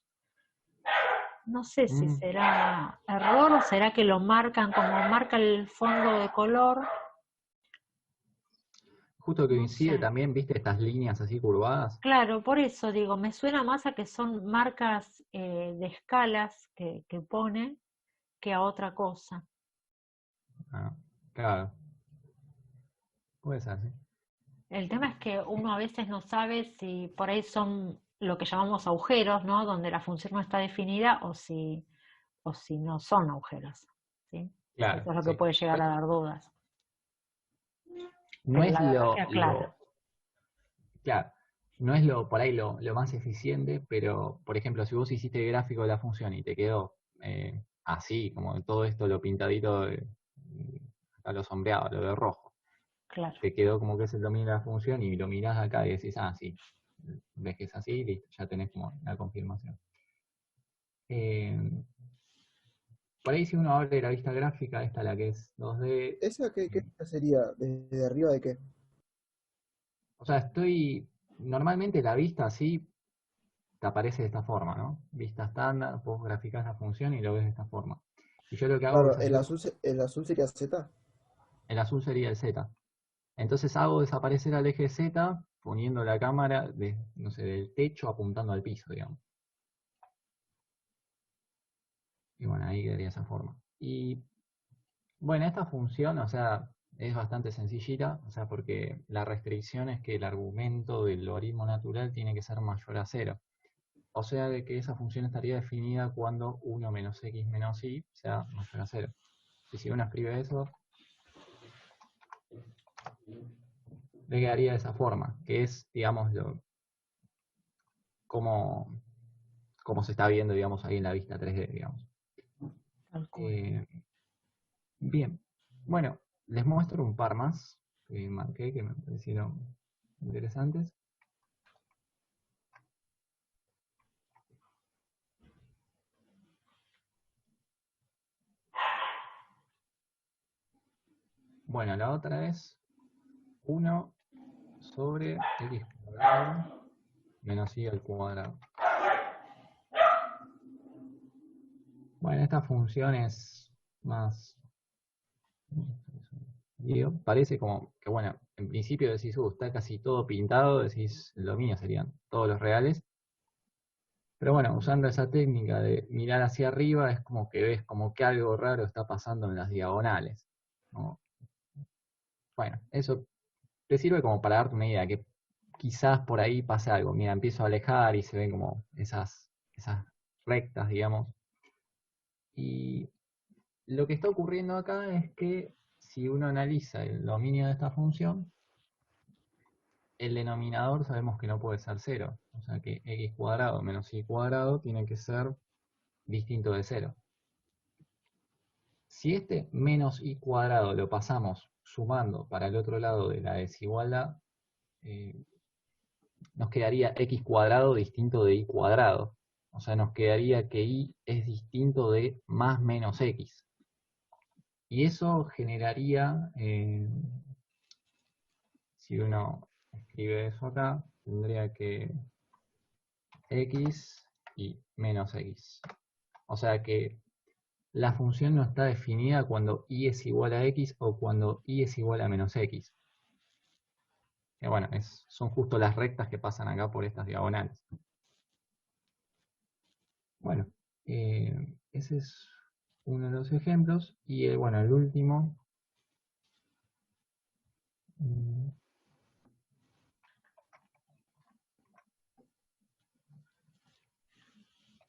No sé si Mm, será error o será que lo marcan como marca el fondo de color. justo que No coincide sé. también, viste, estas líneas así curvadas. Claro, por eso digo, me suena más a que son marcas de escalas que pone que a otra cosa. Ah, claro, puede ser, sí. El tema es que uno a veces no sabe si por ahí son lo que llamamos agujeros, ¿no? Donde la función no está definida o si no son agujeros, ¿sí? Claro, Eso es lo que sí. puede llegar a dar dudas. No Pero es la verdad que aclara. claro, no es por ahí lo más eficiente, pero por ejemplo, si vos hiciste el gráfico de la función y te quedó así, como todo esto, lo pintadito, a lo sombreado, lo de rojo, Claro. te quedó como que es el dominio de la función y lo mirás acá y decís, ah, sí, ves que es así, listo, ya tenés como la confirmación. Eh, por ahí si uno abre la vista gráfica, esta la que es 2D, ¿Esa qué eh, sería? ¿Desde arriba de qué? o sea, normalmente la vista así te aparece de esta forma, ¿no? Vista estándar, vos graficás la función y lo ves de esta forma. Y yo lo que hago es Claro, hacer, el azul sería Z. el azul sería el Z. Entonces hago desaparecer al eje Z poniendo la cámara no sé, del techo apuntando al piso, digamos. Y bueno, ahí quedaría esa forma. Y bueno, esta función, o sea, es bastante sencillita, o sea, porque la restricción es que el argumento del logaritmo natural tiene que ser mayor a cero. O sea, de que esa función estaría definida cuando 1 menos x menos y sea mayor a cero. Y si uno escribe eso, le quedaría de esa forma, que es, digamos, como, como se está viendo, digamos, ahí en la vista 3D, digamos. Tal cual. Eh, bien, bueno, les muestro un par más que marqué, que me parecieron interesantes. Bueno, la otra es 1 sobre x cuadrado menos y al cuadrado. Bueno, esta función es más... parece como que, bueno, en principio decís, está casi todo pintado, decís, el dominio serían todos los reales. Pero bueno, usando esa técnica de mirar hacia arriba, es como que ves como que algo raro está pasando en las diagonales, ¿no? Bueno, eso te sirve como para darte una idea, que quizás por ahí pase algo. Mira, empiezo a alejar y se ven como esas rectas, digamos. Y lo que está ocurriendo acá es que si uno analiza el dominio de esta función, el denominador sabemos que no puede ser 0. O sea que x cuadrado menos y cuadrado tiene que ser distinto de 0. Si este menos y cuadrado lo pasamos sumando para el otro lado de la desigualdad, nos quedaría x cuadrado distinto de y cuadrado. O sea, nos quedaría que y es distinto de más menos x. Y eso generaría, si uno escribe eso acá, tendría que x y menos x. O sea que la función no está definida cuando y es igual a x o cuando y es igual a menos x. Que bueno, son justo las rectas que pasan acá por estas diagonales. Bueno, ese es uno de los ejemplos. Y bueno, el último.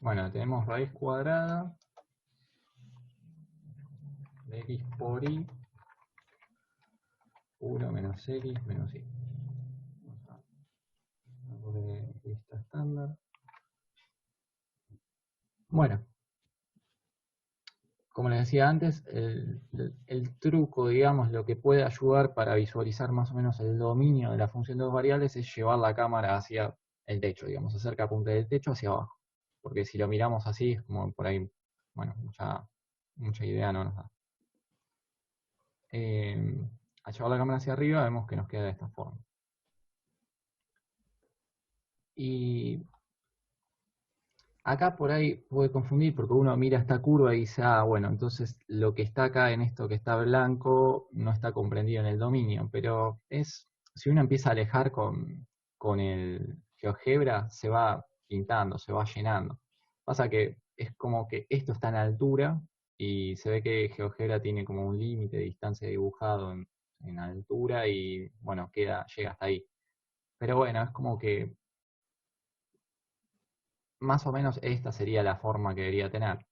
Bueno, tenemos raíz cuadrada de x por y 1 menos x menos y. Lista estándar. Bueno, como les decía antes, el truco, digamos, lo que puede ayudar para visualizar más o menos el dominio de la función de dos variables es llevar la cámara hacia el techo, digamos, hacer que apunte del techo hacia abajo. Porque si lo miramos así, es como por ahí, bueno, mucha idea no nos da. Al llevar la cámara hacia arriba, vemos que nos queda de esta forma. Y acá por ahí puede confundir porque uno mira esta curva y dice, ah, bueno, entonces lo que está acá en esto que está blanco no está comprendido en el dominio, pero si uno empieza a alejar con el GeoGebra, se va pintando, se va llenando. Pasa que es como que esto está en altura y se ve que GeoGebra tiene como un límite de distancia dibujado en altura y bueno, llega hasta ahí. Pero bueno, es como que más o menos esta sería la forma que debería tener.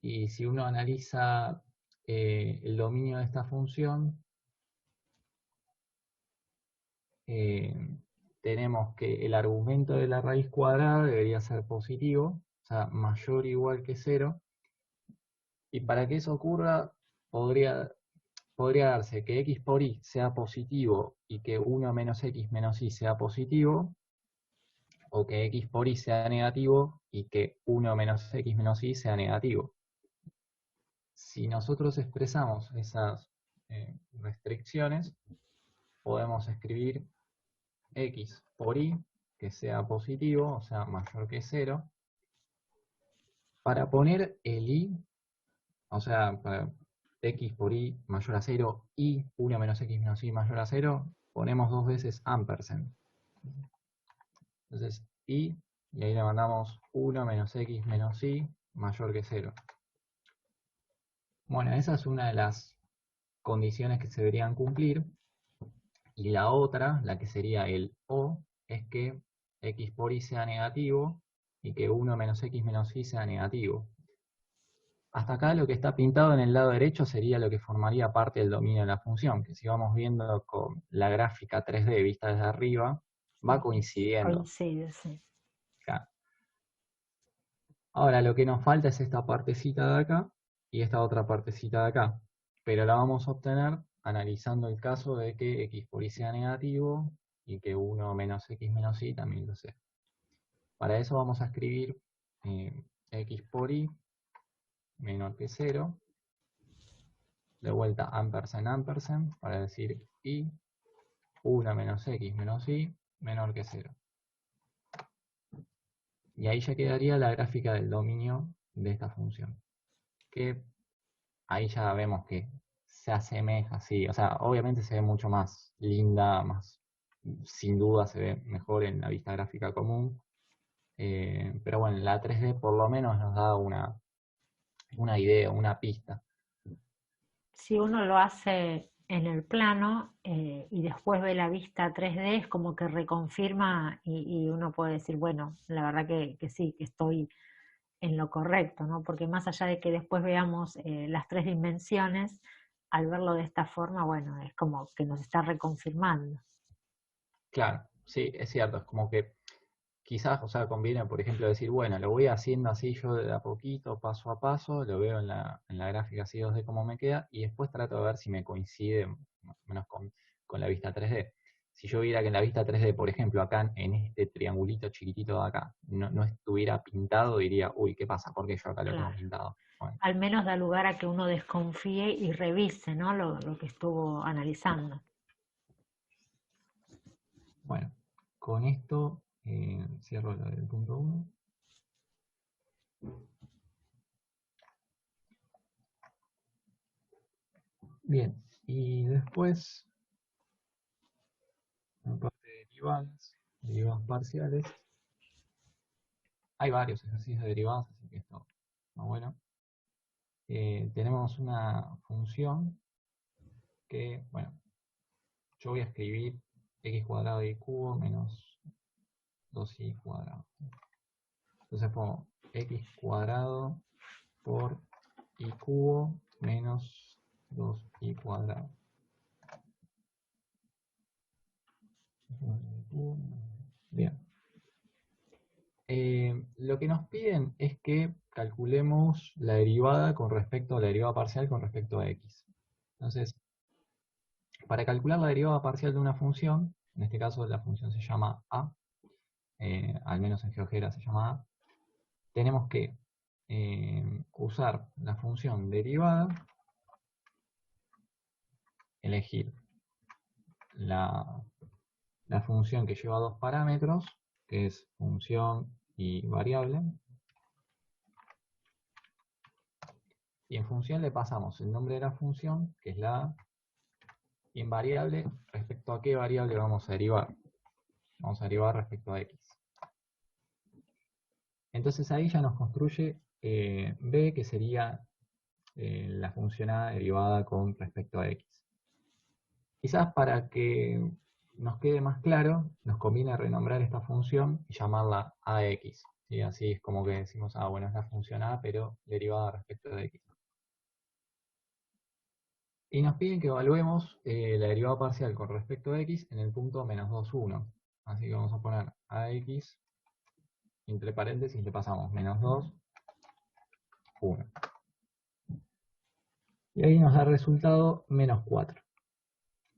Y si uno analiza el dominio de esta función, tenemos que el argumento de la raíz cuadrada debería ser positivo, o sea, mayor o igual que 0. Y para que eso ocurra, podría darse que x por y sea positivo y que 1 menos x menos y sea positivo, o que x por y sea negativo y que 1 menos x menos y sea negativo. Si nosotros expresamos esas restricciones, podemos escribir x por y que sea positivo, o sea, mayor que 0. Para poner el y, o sea, para x por y mayor a 0 y 1 menos x menos y mayor a 0, ponemos dos veces ampersand. Entonces, y ahí le mandamos 1 menos x menos y mayor que 0. Bueno, esa es una de las condiciones que se deberían cumplir. Y la otra, la que sería el o, es que x por y sea negativo y que 1 menos x menos y sea negativo. Hasta acá lo que está pintado en el lado derecho sería lo que formaría parte del dominio de la función, que si vamos viendo con la gráfica 3D vista desde arriba, va coincidiendo. Coincide, sí. Claro. Ahora lo que nos falta es esta partecita de acá y esta otra partecita de acá, pero la vamos a obtener analizando el caso de que x por y sea negativo y que 1 menos x menos y también lo sea. Para eso vamos a escribir x por y menor que 0, de vuelta ampersand ampersand, para decir y 1 menos x menos y menor que 0. Y ahí ya quedaría la gráfica del dominio de esta función, que ahí ya vemos que se asemeja así, o sea, obviamente se ve mucho más linda, sin duda se ve mejor en la vista gráfica común, pero bueno, la 3D por lo menos nos da una idea, una pista. Si uno lo hace en el plano y después ve la vista 3D, es como que reconfirma y uno puede decir, bueno, la verdad que sí, que estoy en lo correcto, ¿no? Porque más allá de que después veamos las 3 dimensiones, al verlo de esta forma, bueno, es como que nos está reconfirmando. Claro, sí, es cierto, es como que quizás, o sea, conviene, por ejemplo, decir, bueno, lo voy haciendo así yo de a poquito, paso a paso, lo veo en la gráfica así 2D cómo me queda, y después trato de ver si me coincide más o menos con la vista 3D. Si yo viera que en la vista 3D, por ejemplo, acá en este triangulito chiquitito de acá, no estuviera pintado, diría, uy, ¿qué pasa? ¿Por qué yo acá lo tengo Claro. pintado? Bueno, Al menos da lugar a que uno desconfíe y revise, ¿no? Lo que estuvo analizando. bueno, con esto cierro lo del punto 1. Bien, y después, en la parte de derivadas parciales, hay varios ejercicios de derivadas, así que esto está bueno. Tenemos una función que, bueno, yo voy a escribir x cuadrado y cubo menos 2y cuadrado. Entonces pongo x cuadrado por y cubo menos 2y cuadrado. Bien. Lo que nos piden es que calculemos la derivada con respecto a la derivada parcial con respecto a x. Entonces, para calcular la derivada parcial de una función, en este caso la función se llama a, al menos en GeoGebra se llama a, tenemos que usar la función derivada, elegir la función que lleva dos parámetros, que es función y variable, y en función le pasamos el nombre de la función, que es la a, y en variable, respecto a qué variable vamos a derivar. Vamos a derivar respecto a x. Entonces ahí ya nos construye b, que sería la función a derivada con respecto a x. Quizás para que nos quede más claro, nos conviene renombrar esta función y llamarla ax. ¿Sí? Así es como que decimos, bueno, es la función a, pero derivada respecto de x. Y nos piden que evaluemos la derivada parcial con respecto a x en el punto menos 2, 1. Así que vamos a poner ax, entre paréntesis le pasamos menos 2, 1. Y ahí nos da el resultado menos 4.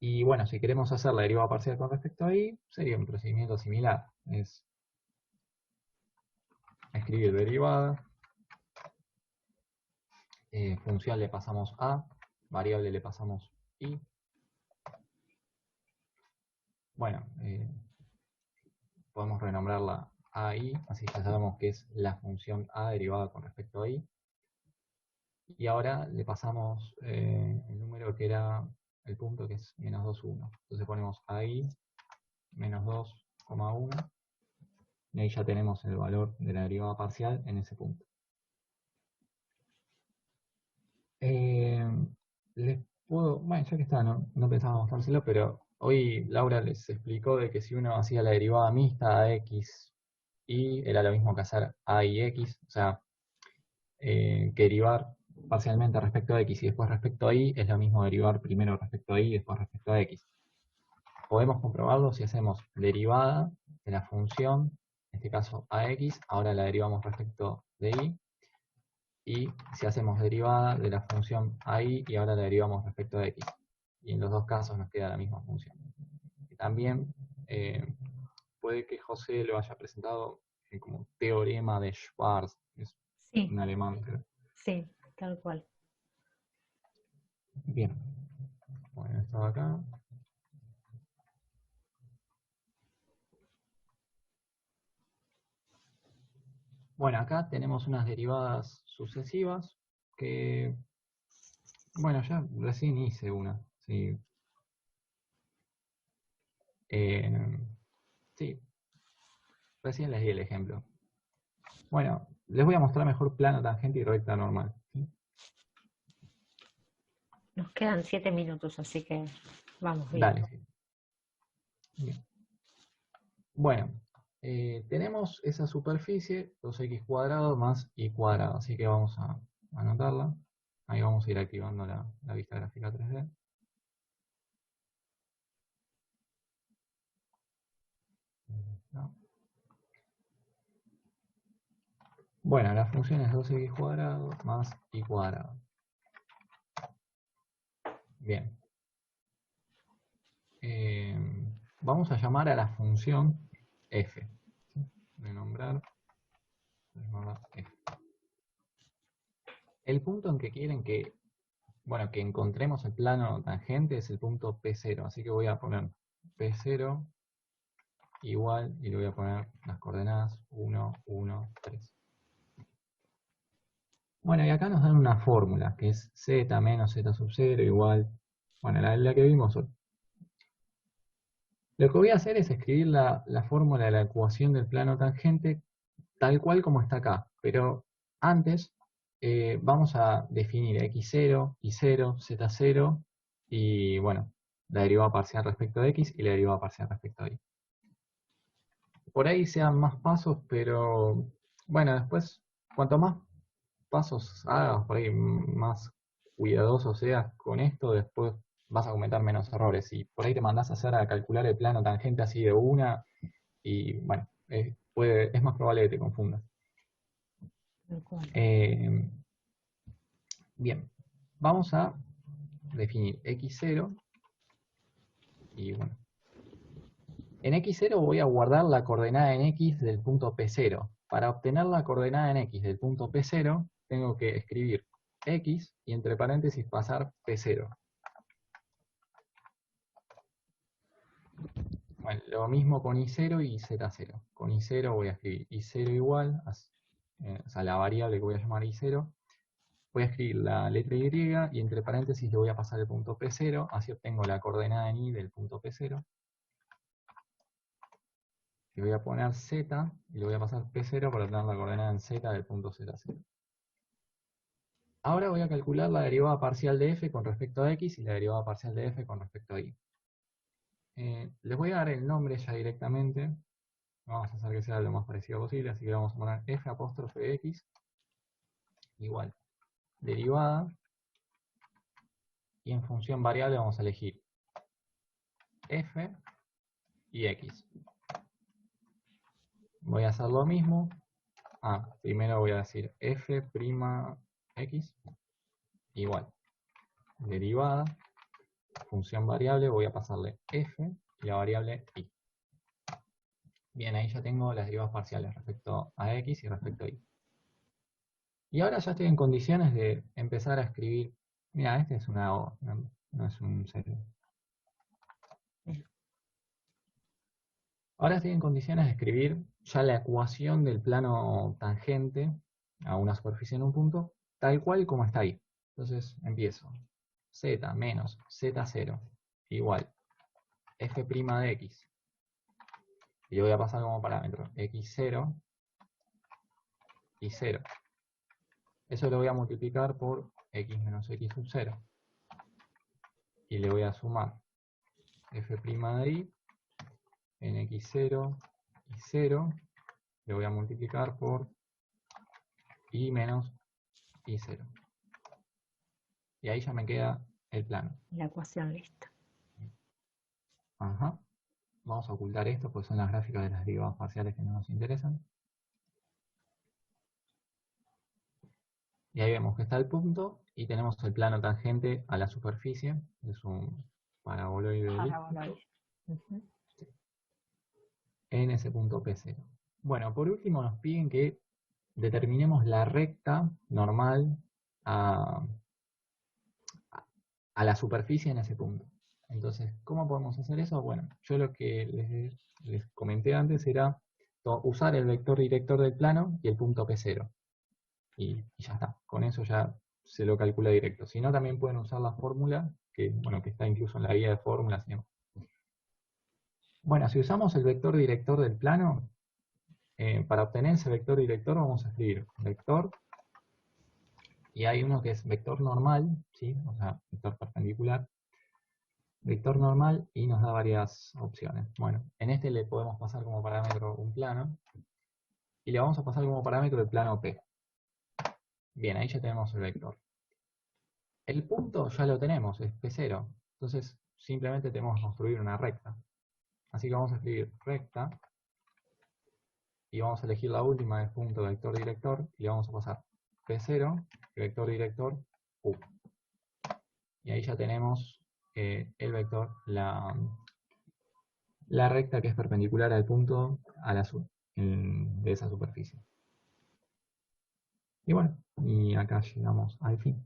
Y bueno, si queremos hacer la derivada parcial con respecto a y, sería un procedimiento similar. Es escribir derivada, función le pasamos a, variable le pasamos y. Bueno, podemos renombrarla a y, así ya sabemos que es la función a derivada con respecto a y. Y ahora le pasamos el número que era el punto, que es menos 2, 1. Entonces ponemos ahí menos 2, 1. Y ahí ya tenemos el valor de la derivada parcial en ese punto. Les puedo, bueno, ya que está, no pensaba mostrárselo, pero hoy Laura les explicó de que si uno hacía la derivada mixta a x y era lo mismo que hacer a y x, o sea, que derivar parcialmente respecto a x y después respecto a y es lo mismo derivar primero respecto a y y después respecto a x. Podemos comprobarlo si hacemos derivada de la función, en este caso ax, ahora la derivamos respecto de y, y si hacemos derivada de la función a y ahora la derivamos respecto a x. Y en los dos casos nos queda la misma función. Y también puede que José lo haya presentado como teorema de Schwarz, es Sí, un alemán, creo. sí, tal cual. Bien. Bueno, esto acá. Bueno, acá tenemos unas derivadas sucesivas que, bueno, ya recién hice una. Sí, sí, recién les di el ejemplo. Bueno, les voy a mostrar mejor plano, tangente y recta normal. ¿Sí? Nos quedan 7 minutos, así que vamos bien. Dale, sí. Bien. Bueno, tenemos esa superficie, 2x cuadrado más y cuadrado, así que vamos a anotarla. Ahí vamos a ir activando la vista gráfica 3D. ¿No? Bueno, la función es 2x cuadrado más y cuadrado. Bien. Vamos a llamar a la función f. ¿Sí? Voy a llamarla f. El punto en que quieren que encontremos el plano tangente es el punto P0, así que voy a poner P0 igual, y le voy a poner las coordenadas 1, 1, 3. Bueno, y acá nos dan una fórmula, que es z menos z sub 0 igual, bueno, la que vimos hoy. Lo que voy a hacer es escribir la fórmula de la ecuación del plano tangente tal cual como está acá, pero antes vamos a definir x0, y0, z0, y bueno, la derivada parcial respecto de x y la derivada parcial respecto de y. Por ahí sean más pasos, pero bueno, después, cuanto más pasos hagas, por ahí más cuidadoso seas con esto, después vas a cometer menos errores. Y por ahí te mandás a hacer a calcular el plano tangente así de una, y bueno, es más probable que te confundas. Bien, vamos a definir x0, y bueno, en x0 voy a guardar la coordenada en x del punto P0. Para obtener la coordenada en x del punto P0, tengo que escribir x y entre paréntesis pasar P0. Bueno, lo mismo con y0 y z0. Con y0 voy a escribir y0 igual, o sea, la variable que voy a llamar y0. Voy a escribir la letra y y entre paréntesis le voy a pasar el punto P0, así obtengo la coordenada en y del punto P0. Le voy a poner z y le voy a pasar P0 para obtener la coordenada en z del punto Z0. Ahora voy a calcular la derivada parcial de f con respecto a x y la derivada parcial de f con respecto a y. Les voy a dar el nombre ya directamente. Vamos a hacer que sea lo más parecido posible, así que vamos a poner f apóstrofe x igual derivada, y en función variable vamos a elegir f y x. Voy a hacer lo mismo. Primero voy a decir f' x igual derivada, función variable, voy a pasarle f y la variable y. Bien, ahí ya tengo las derivadas parciales respecto a x y respecto a y. Y ahora ya estoy en condiciones de empezar a escribir. Mira, este es una O, no es un 0. Ahora estoy en condiciones de escribir ya la ecuación del plano tangente a una superficie en un punto, tal cual como está ahí. Entonces empiezo. Z menos Z0 igual f' de x. Y yo voy a pasar como parámetro x0 y 0. Eso lo voy a multiplicar por x menos x sub 0. Y le voy a sumar f' de y en x0 y 0. Le voy a multiplicar por y menos y0. Y ahí ya me queda el plano. La ecuación lista. Ajá. Vamos a ocultar esto porque son las gráficas de las derivadas parciales que no nos interesan. Y ahí vemos que está el punto y tenemos el plano tangente a la superficie. Es un paraboloide elíptico en ese punto P0. Bueno, por último nos piden que determinemos la recta normal a la superficie en ese punto. Entonces, ¿cómo podemos hacer eso? Bueno, yo lo que les comenté antes era usar el vector director del plano y el punto P0. Y ya está. Con eso ya se lo calcula directo. Si no, también pueden usar la fórmula, que está incluso en la guía de fórmulas. Bueno, si usamos el vector director del plano, para obtener ese vector director vamos a escribir vector, y hay uno que es vector normal, ¿sí? O sea, vector perpendicular, vector normal, y nos da varias opciones. Bueno, en este le podemos pasar como parámetro un plano y le vamos a pasar como parámetro el plano P. Bien, ahí ya tenemos el vector. El punto ya lo tenemos, es P0. Entonces simplemente tenemos que construir una recta. Así que vamos a escribir recta y vamos a elegir la última del punto vector director y le vamos a pasar P0, vector director, U. Y ahí ya tenemos el vector, la recta que es perpendicular al punto de esa superficie. Y bueno, y acá llegamos al fin.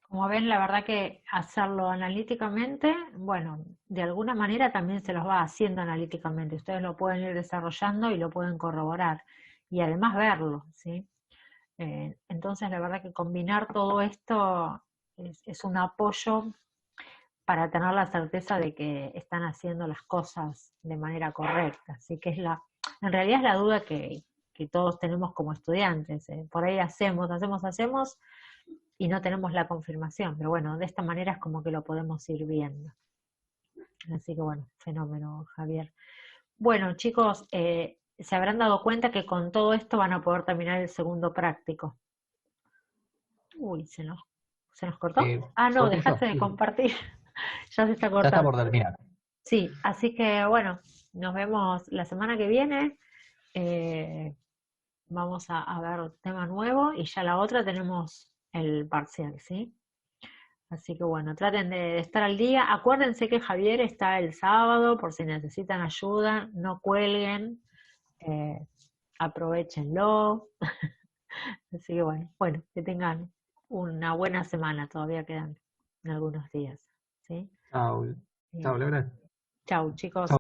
Como ven, la verdad que hacerlo analíticamente, bueno, de alguna manera también se los va haciendo analíticamente. Ustedes lo pueden ir desarrollando y lo pueden corroborar. Y además verlo, ¿sí? Entonces, la verdad que combinar todo esto es un apoyo para tener la certeza de que están haciendo las cosas de manera correcta. Así que en realidad es la duda que todos tenemos como estudiantes. Por ahí hacemos, y no tenemos la confirmación, pero bueno, de esta manera es como que lo podemos ir viendo. Así que bueno, fenómeno, Javier. Bueno, chicos, se habrán dado cuenta que con todo esto van a poder terminar el segundo práctico. Uy, ¿se nos cortó? No, dejaste de compartir. Ya se está cortando. Ya está por terminar. Sí, así que bueno, nos vemos la semana que viene. Vamos a ver tema nuevo y ya la otra tenemos el parcial, ¿sí? Así que bueno, traten de estar al día. Acuérdense que Javier está el sábado por si necesitan ayuda, no cuelguen, aprovechenlo. Así que bueno, que tengan una buena semana, todavía quedan algunos días, ¿sí? Chao, Laura. Chau, chicos. Chao.